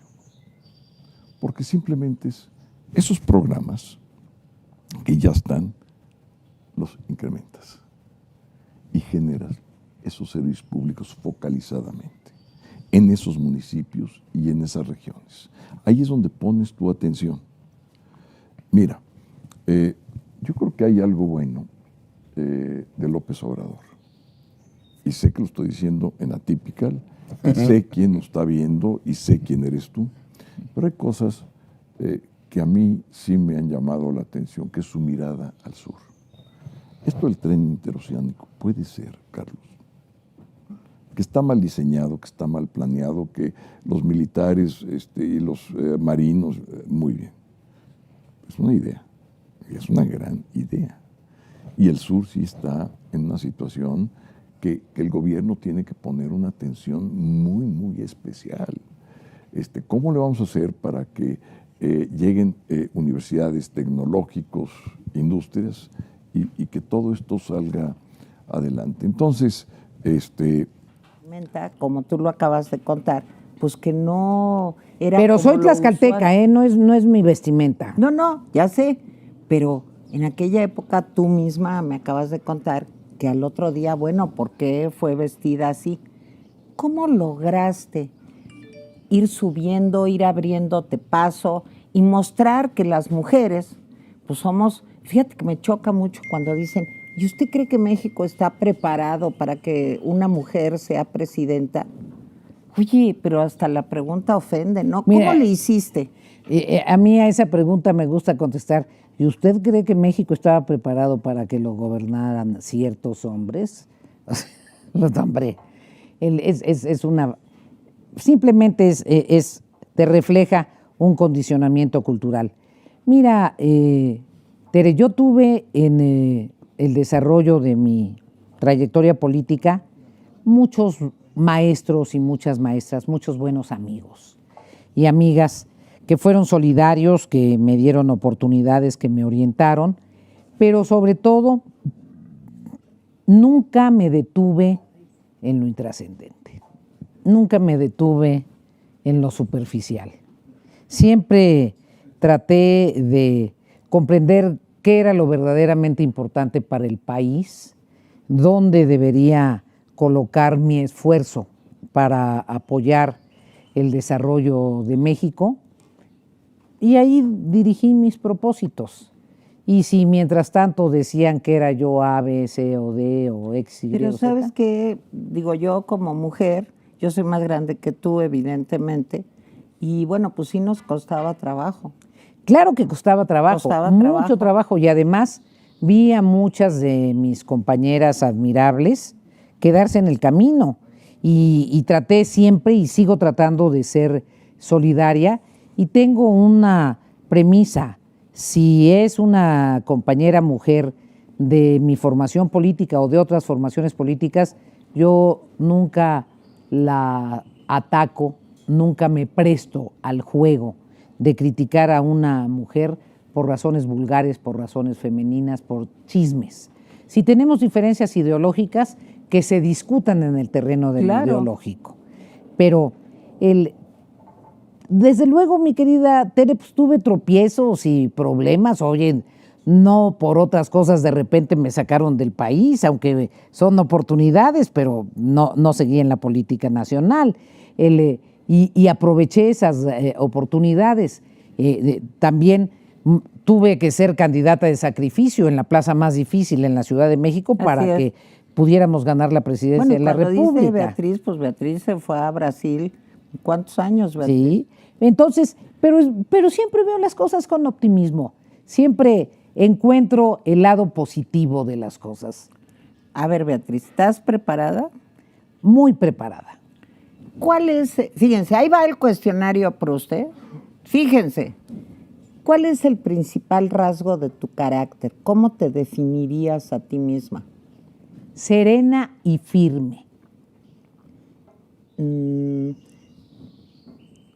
Porque simplemente esos programas que ya están, los incrementas y generas esos servicios públicos focalizadamente en esos municipios y en esas regiones. Ahí es donde pones tu atención. Mira, yo creo que hay algo bueno de López Obrador. Y sé que lo estoy diciendo en Atypical, y sé quién nos está viendo y sé quién eres tú, pero hay cosas que a mí sí me han llamado la atención, que es su mirada al sur. Esto del tren interoceánico puede ser, Carlos, que está mal diseñado, que está mal planeado, que los militares y los marinos, muy bien. Es una idea, es una gran idea. Y el sur sí está en una situación que el gobierno tiene que poner una atención muy, muy especial. ¿Cómo le vamos a hacer para que lleguen universidades, tecnológicos, industrias, y que todo esto salga adelante? Entonces, como tú lo acabas de contar, pues que no era. Pero como soy lo tlaxcalteca, usual. no es mi vestimenta. No, ya sé, pero en aquella época tú misma me acabas de contar que al otro día, bueno, ¿por qué fue vestida así? ¿Cómo lograste ir subiendo, ir abriéndote paso y mostrar que las mujeres, pues somos, fíjate que me choca mucho cuando dicen, ¿y usted cree que México está preparado para que una mujer sea presidenta? Oye, pero hasta la pregunta ofende, ¿no? ¿Cómo Mira, le hiciste? A mí a esa pregunta me gusta contestar. ¿Y usted cree que México estaba preparado para que lo gobernaran ciertos hombres? No, hombre. Es una. Simplemente te refleja un condicionamiento cultural. Mira, Tere, yo tuve en el desarrollo de mi trayectoria política muchos maestros y muchas maestras, muchos buenos amigos y amigas que fueron solidarios, que me dieron oportunidades, que me orientaron, pero sobre todo nunca me detuve en lo intrascendente, nunca me detuve en lo superficial. Siempre traté de comprender qué era lo verdaderamente importante para el país, dónde debería colocar mi esfuerzo para apoyar el desarrollo de México, y ahí dirigí mis propósitos. Y si mientras tanto decían que era yo A, B, C o D o X, Y, Pero Z, sabes qué, digo yo como mujer, yo soy más grande que tú evidentemente, y bueno, pues sí nos costaba trabajo. claro que costaba trabajo, mucho trabajo, y además vi a muchas de mis compañeras admirables quedarse en el camino, y traté siempre y sigo tratando de ser solidaria, y tengo una premisa: si es una compañera mujer de mi formación política o de otras formaciones políticas, yo nunca la ataco, nunca me presto al juego de criticar a una mujer por razones vulgares, por razones femeninas, por chismes. Si tenemos diferencias ideológicas, que se discutan en el terreno de lo ideológico. Pero desde luego, mi querida Tere, pues tuve tropiezos y problemas. Oye, no por otras cosas de repente me sacaron del país, aunque son oportunidades, pero no seguí en la política nacional. Y aproveché esas oportunidades. También tuve que ser candidata de sacrificio en la plaza más difícil en la Ciudad de México para que pudiéramos ganar la presidencia de la República. Cuando dice Beatriz, pues Beatriz se fue a Brasil. ¿Cuántos años, Beatriz? Sí, entonces, pero siempre veo las cosas con optimismo. Siempre encuentro el lado positivo de las cosas. A ver, Beatriz, ¿estás preparada? Muy preparada. ¿Cuál es, fíjense, ahí va el cuestionario para usted. Fíjense, ¿cuál es el principal rasgo de tu carácter? ¿Cómo te definirías a ti misma? Serena y firme.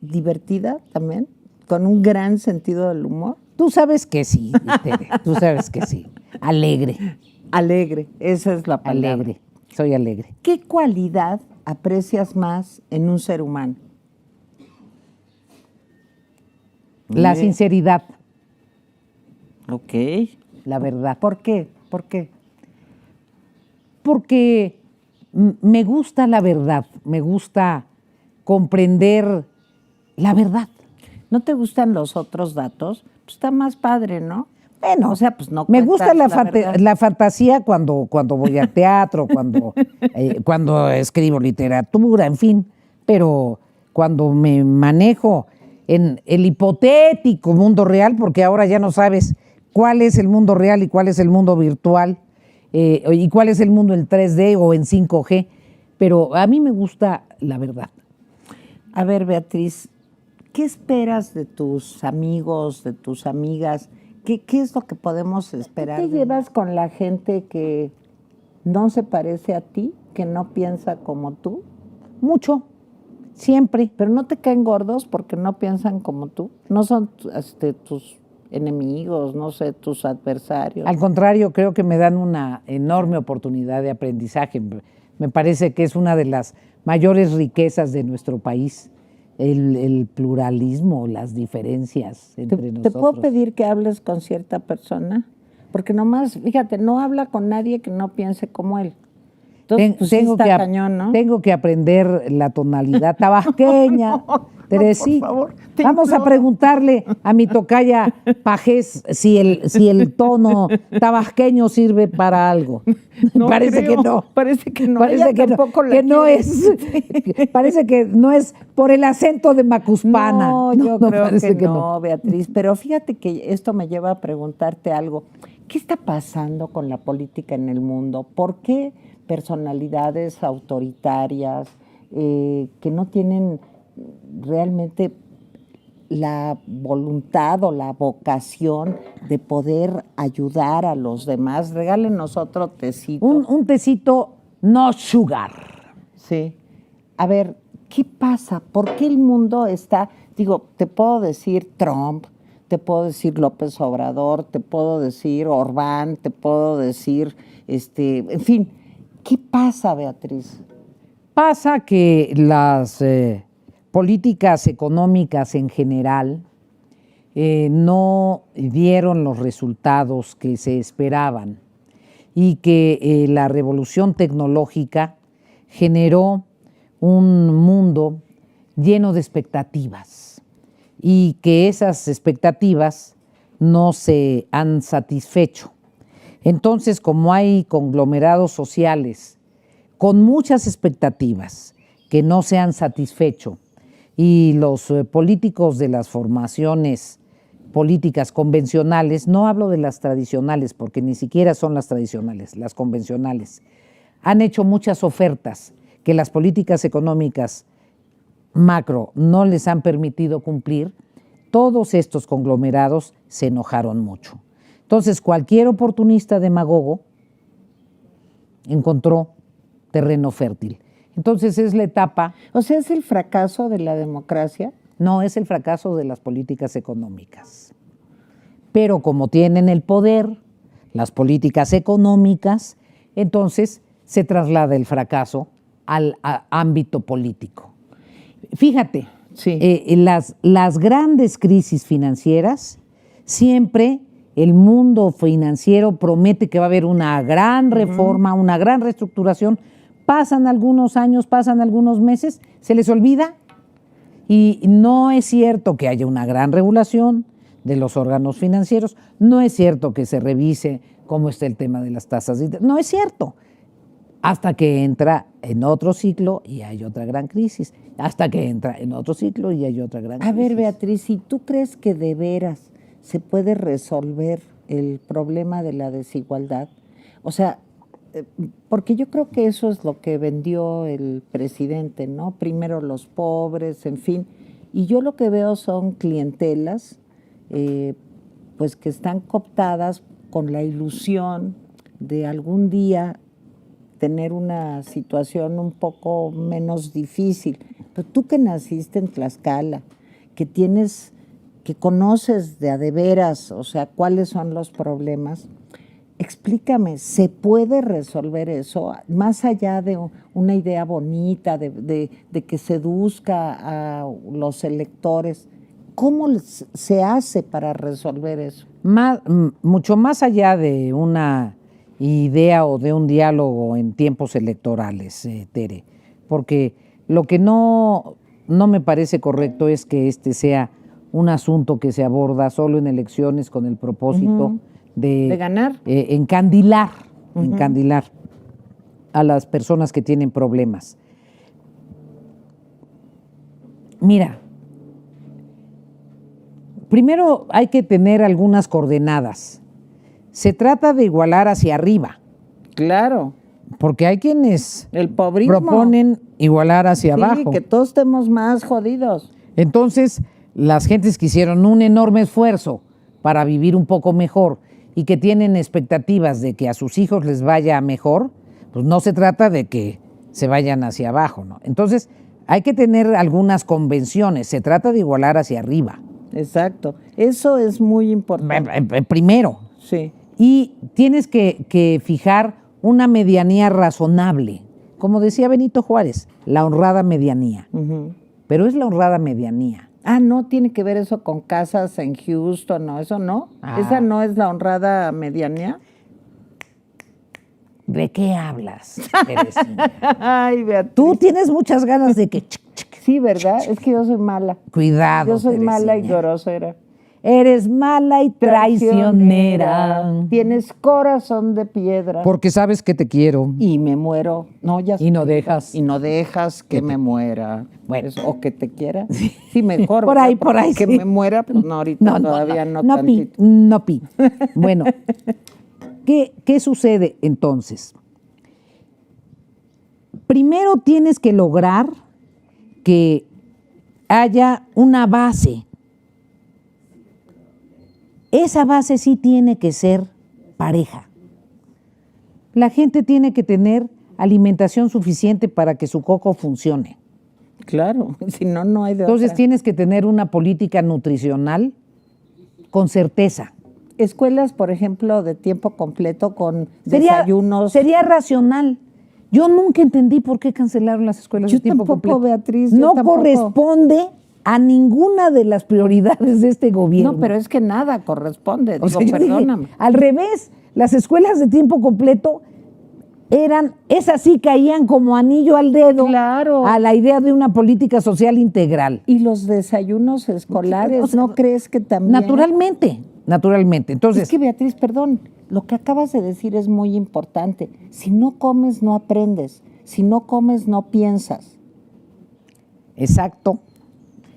¿Divertida también? ¿Con un gran sentido del humor? Tú sabes que sí, Tere, tú sabes que sí. Alegre, Alegre, esa es la palabra. alegre, soy alegre. ¿Qué cualidad aprecias más en un ser humano? La Mire. sinceridad, Ok. la verdad. ¿Por qué? ¿Por qué? Porque me gusta la verdad, me gusta comprender la verdad. ¿No te gustan los otros datos? Pues está más padre, ¿no? Bueno, O sea, pues no me cuentas gusta verdad. la fantasía cuando voy al teatro, cuando escribo literatura, en fin, pero cuando me manejo en el hipotético mundo real, porque ahora ya no sabes cuál es el mundo real y cuál es el mundo virtual, y cuál es el mundo en 3D o en 5G, pero a mí me gusta la verdad. A ver, Beatriz, ¿qué esperas de tus amigos, de tus amigas? ¿Qué es lo que podemos esperar? ¿Qué te llevas con la gente que no se parece a ti, que no piensa como tú? Mucho, siempre. Pero no te caen gordos porque no piensan como tú. No son tus enemigos, no sé, tus adversarios. Al contrario, creo que me dan una enorme oportunidad de aprendizaje. Me parece que es una de las mayores riquezas de nuestro país, el pluralismo, las diferencias entre ¿Te nosotros. puedo pedir que hables con cierta persona? Porque nomás, fíjate, no habla con nadie que no piense como él. Entonces, pues, sí está cañón, ¿no? Tengo que aprender la tonalidad tabasqueña. Teresita, por favor, te vamos a imploro. preguntarle a mi tocaya Pajés si el tono tabasqueño sirve para algo. No Parece creo, que no. parece que no, Parece ella que no, tampoco la que no quiere. es. Parece que no es por el acento de Macuspana. No, yo creo parece que no, Beatriz. Pero fíjate que esto me lleva a preguntarte algo. ¿Qué está pasando con la política en el mundo? ¿Por qué personalidades autoritarias que no tienen realmente la voluntad o la vocación de poder ayudar a los demás? Regálenos otro tecito. Un tecito no sugar. Sí. A ver, ¿qué pasa? ¿Por qué el mundo está? Digo, te puedo decir Trump, te puedo decir López Obrador, te puedo decir Orbán, te puedo decir, en fin, ¿qué pasa, Beatriz? Pasa que las políticas económicas en general no dieron los resultados que se esperaban y que la revolución tecnológica generó un mundo lleno de expectativas y que esas expectativas no se han satisfecho. Entonces, como hay conglomerados sociales con muchas expectativas que no se han satisfecho y los políticos de las formaciones políticas convencionales, no hablo de las tradicionales porque ni siquiera son las tradicionales, las convencionales, han hecho muchas ofertas que las políticas económicas macro no les han permitido cumplir, todos estos conglomerados se enojaron mucho. Entonces, cualquier oportunista demagogo encontró terreno fértil. Entonces, es la etapa. O sea, ¿es el fracaso de la democracia? No, es el fracaso de las políticas económicas. Pero como tienen el poder, las políticas económicas, entonces se traslada el fracaso al ámbito político. Fíjate, Sí. Las grandes crisis financieras, siempre el mundo financiero promete que va a haber una gran reforma, una gran reestructuración. Pasan algunos años, pasan algunos meses, se les olvida. Y no es cierto que haya una gran regulación de los órganos financieros, no es cierto que se revise cómo está el tema de las tasas de interés, no es cierto. Hasta que entra en otro ciclo y hay otra gran crisis. Hasta que entra en otro ciclo y hay otra gran crisis. A ver, Beatriz, si tú crees que de veras se puede resolver el problema de la desigualdad, o sea, porque yo creo que eso es lo que vendió el presidente, ¿no? Primero los pobres, en fin. Y yo lo que veo son clientelas, pues que están cooptadas con la ilusión de algún día tener una situación un poco menos difícil. Pero tú que naciste en Tlaxcala, que conoces de a de veras, o sea, cuáles son los problemas, explícame, ¿se puede resolver eso? Más allá de una idea bonita, de que seduzca a los electores, ¿cómo se hace para resolver eso? Mucho más allá de una idea o de un diálogo en tiempos electorales, Tere, porque lo que no me parece correcto es que este sea un asunto que se aborda solo en elecciones con el propósito de ganar, encandilar a las personas que tienen problemas. Mira, primero hay que tener algunas coordenadas. Se trata de igualar hacia arriba. Claro. Porque hay quienes el pobrismo proponen igualar hacia abajo. Que todos estemos más jodidos. Entonces, las gentes que hicieron un enorme esfuerzo para vivir un poco mejor y que tienen expectativas de que a sus hijos les vaya mejor, pues no se trata de que se vayan hacia abajo, ¿no? Entonces, hay que tener algunas convenciones. Se trata de igualar hacia arriba. Exacto. Eso es muy importante. Primero. Sí. Y tienes que fijar una medianía razonable. Como decía Benito Juárez, la honrada medianía. Pero es la honrada medianía. Ah, no tiene que ver eso con casas en Houston, no, eso no. ¿Esa no es la honrada medianía? ¿De qué hablas, Teresina? Ay, Beatriz. Tú tienes muchas ganas de que... Sí, ¿verdad? Es que yo soy mala. Cuidado, yo soy Teresina. mala y grosera. Eres mala y traicionera. Tienes corazón de piedra. Porque sabes que te quiero. Y me muero. No, ya y no dejas. Y no dejas que me muera. Bueno. O que te quiera. Sí, mejor. por ahí, que sí. me muera, pues no, ahorita todavía no tantito. No, pi. Bueno, ¿qué sucede entonces? Primero tienes que lograr que haya una base. Esa base sí tiene que ser pareja. La gente tiene que tener alimentación suficiente para que su coco funcione. Claro, si no, no hay de Entonces otra. tienes que tener una política nutricional con certeza. Escuelas, por ejemplo, de tiempo completo con desayunos. Sería racional. Yo nunca entendí por qué cancelaron las escuelas de tiempo completo. Beatriz, no corresponde a ninguna de las prioridades de este gobierno. No, pero es que nada corresponde. O Digo, sea, perdóname. Dije, al revés, las escuelas de tiempo completo esas sí caían como anillo al dedo a la idea de una política social integral. ¿Y los desayunos escolares, o sea, no crees que también? Naturalmente. Entonces, es que, Beatriz, perdón, lo que acabas de decir es muy importante. Si no comes, no aprendes. Si no comes, no piensas. Exacto.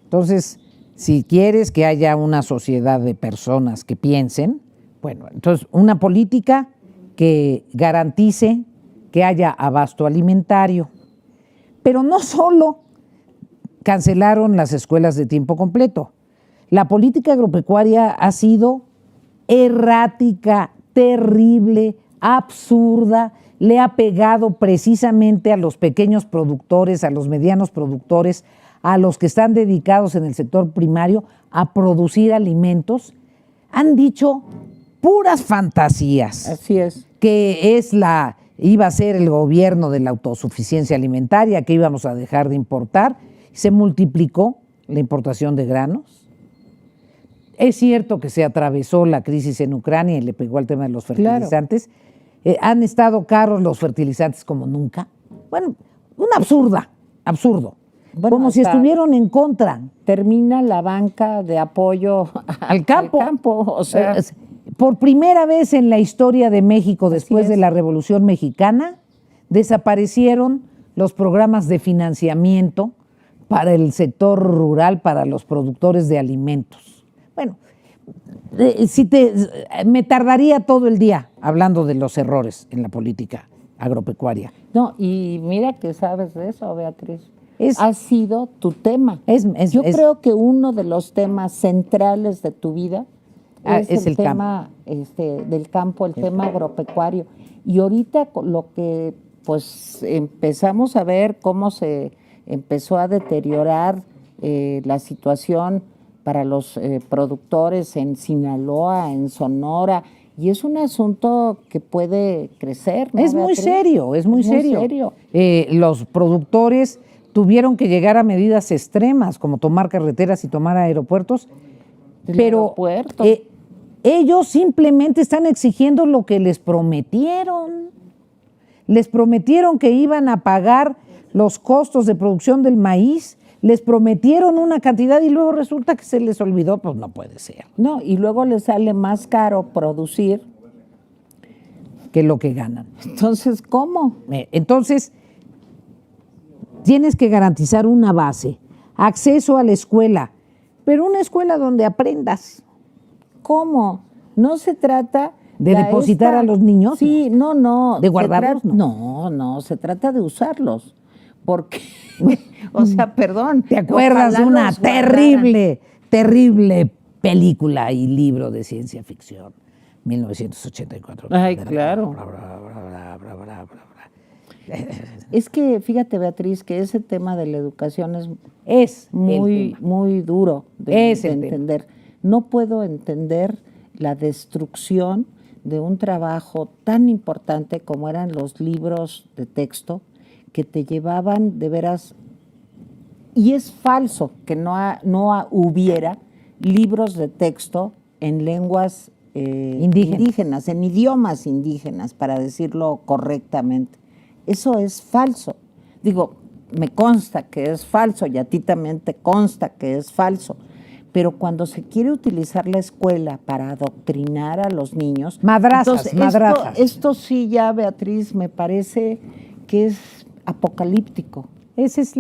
Entonces, si quieres que haya una sociedad de personas que piensen, bueno, entonces una política que garantice que haya abasto alimentario. Pero no solo cancelaron las escuelas de tiempo completo. La política agropecuaria ha sido errática, terrible, absurda, le ha pegado precisamente a los pequeños productores, a los medianos productores, a los que están dedicados en el sector primario a producir alimentos. Han dicho puras fantasías. Así es. Que iba a ser el gobierno de la autosuficiencia alimentaria, que íbamos a dejar de importar. Se multiplicó la importación de granos. Es cierto que se atravesó la crisis en Ucrania y le pegó al tema de los fertilizantes. Claro. Han estado caros los fertilizantes como nunca. Bueno, absurdo. Bueno, como si estuvieron en contra. Termina la banca de apoyo al campo. O sea, por primera vez en la historia de México, después de la Revolución Mexicana, desaparecieron los programas de financiamiento para el sector rural, para los productores de alimentos. Bueno, me tardaría todo el día hablando de los errores en la política agropecuaria. No, y mira que sabes de eso, Beatriz. Es- ha sido tu tema. Yo creo que uno de los temas centrales de tu vida es el tema del campo, el tema agropecuario. Y ahorita lo que pues empezamos a ver cómo se empezó a deteriorar la situación para los productores en Sinaloa, en Sonora, y es un asunto que puede crecer, ¿no, Es muy Beatriz? serio, es muy serio. serio. Los productores tuvieron que llegar a medidas extremas, como tomar carreteras y tomar aeropuertos, El pero aeropuerto. ellos simplemente están exigiendo lo que les prometieron. Les prometieron que iban a pagar los costos de producción del maíz, les prometieron una cantidad y luego resulta que se les olvidó, pues no puede ser. No, y luego les sale más caro producir. Que lo que ganan. Entonces, ¿cómo? Entonces, tienes que garantizar una base, acceso a la escuela, pero una escuela donde aprendas. ¿Cómo? No se trata ¿De depositar a los niños? Sí, no. ¿De guardarlos? No, se trata de usarlos. Porque, o sea, perdón. ¿Te acuerdas ojalá de una los guardaran. terrible película y libro de ciencia ficción? 1984. Ay, claro. Es que, fíjate, Beatriz, que ese tema de la educación es muy duro de entender. No puedo entender la destrucción de un trabajo tan importante como eran los libros de texto, que te llevaban de veras, y es falso que no hubiera libros de texto en lenguas indígenas, en idiomas indígenas, para decirlo correctamente. Eso es falso. Digo, me consta que es falso y a ti también te consta que es falso. Pero cuando se quiere utilizar la escuela para adoctrinar a los niños... Madrazas. Esto sí ya, Beatriz, me parece que es apocalíptico. Esa es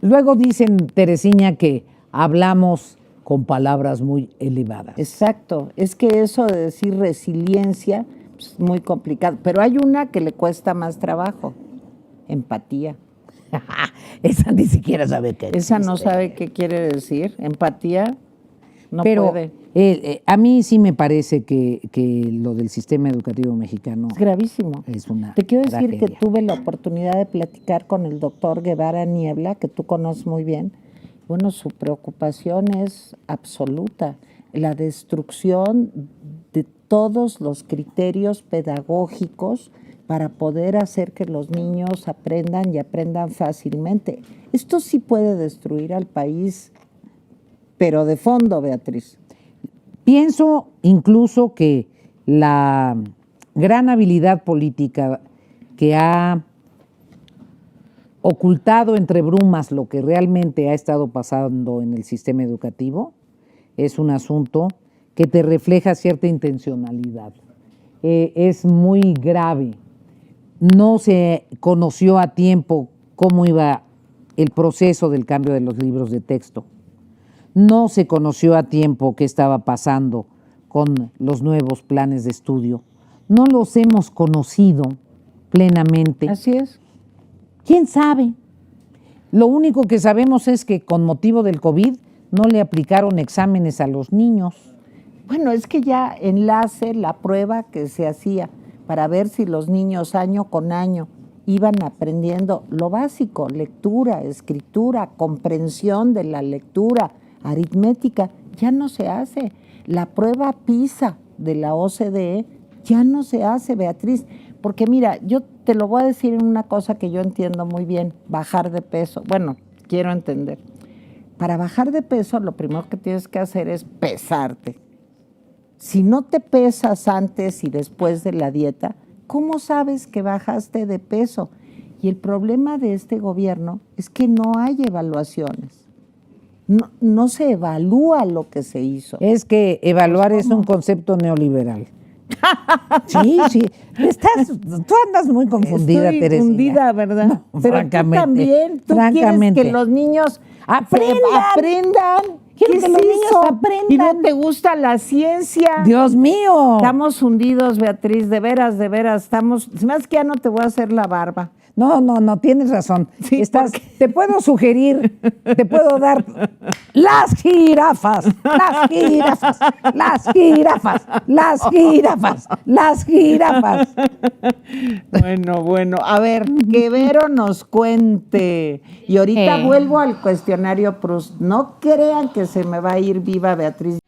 luego dicen, Teresina, que hablamos con palabras muy elevadas. Exacto. Es que eso de decir resiliencia es muy complicado. Pero hay una que le cuesta más trabajo. Empatía. Esa ni siquiera sabe qué es. Esa no sabe qué quiere decir. Empatía no pero, puede. A mí sí me parece que lo del sistema educativo mexicano es gravísimo. Es una Te quiero decir tragedia. que tuve la oportunidad de platicar con el doctor Guevara Niebla, que tú conoces muy bien. Bueno, su preocupación es absoluta. La destrucción de todos los criterios pedagógicos para poder hacer que los niños aprendan y aprendan fácilmente. Esto sí puede destruir al país, pero de fondo, Beatriz. Pienso incluso que la gran habilidad política que ha ocultado entre brumas lo que realmente ha estado pasando en el sistema educativo es un asunto que te refleja cierta intencionalidad. Es muy grave. No se conoció a tiempo cómo iba el proceso del cambio de los libros de texto. No se conoció a tiempo qué estaba pasando con los nuevos planes de estudio. No los hemos conocido plenamente. Así es. ¿Quién sabe? Lo único que sabemos es que con motivo del COVID no le aplicaron exámenes a los niños. Bueno, es que ya enlace la prueba que se hacía para ver si los niños año con año iban aprendiendo lo básico, lectura, escritura, comprensión de la lectura, aritmética, ya no se hace. La prueba PISA de la OCDE ya no se hace, Beatriz, porque mira, yo te lo voy a decir en una cosa que yo entiendo muy bien, bajar de peso. Bueno, quiero entender. Para bajar de peso, lo primero que tienes que hacer es pesarte. Si no te pesas antes y después de la dieta, ¿cómo sabes que bajaste de peso? Y el problema de este gobierno es que no hay evaluaciones. No se evalúa lo que se hizo. Es que evaluar es un concepto neoliberal. Sí. Tú andas muy confundida, Estoy Teresina. confundida, ¿verdad? No, pero francamente, tú también, tú francamente. quieres que los niños ¡Aprendan! aprendan Quiero ¿Qué que es los niños eso? aprendan. ¿Y no te gusta la ciencia? Dios mío. Estamos hundidos, Beatriz, de veras, estamos, es más que ya no te voy a hacer la barba. No, tienes razón. Sí, Te puedo sugerir, te puedo dar las jirafas, las jirafas, las jirafas, las jirafas, las jirafas. Bueno, a ver, que Vero nos cuente. Y ahorita vuelvo al cuestionario Proust. No crean que se me va a ir viva Beatriz.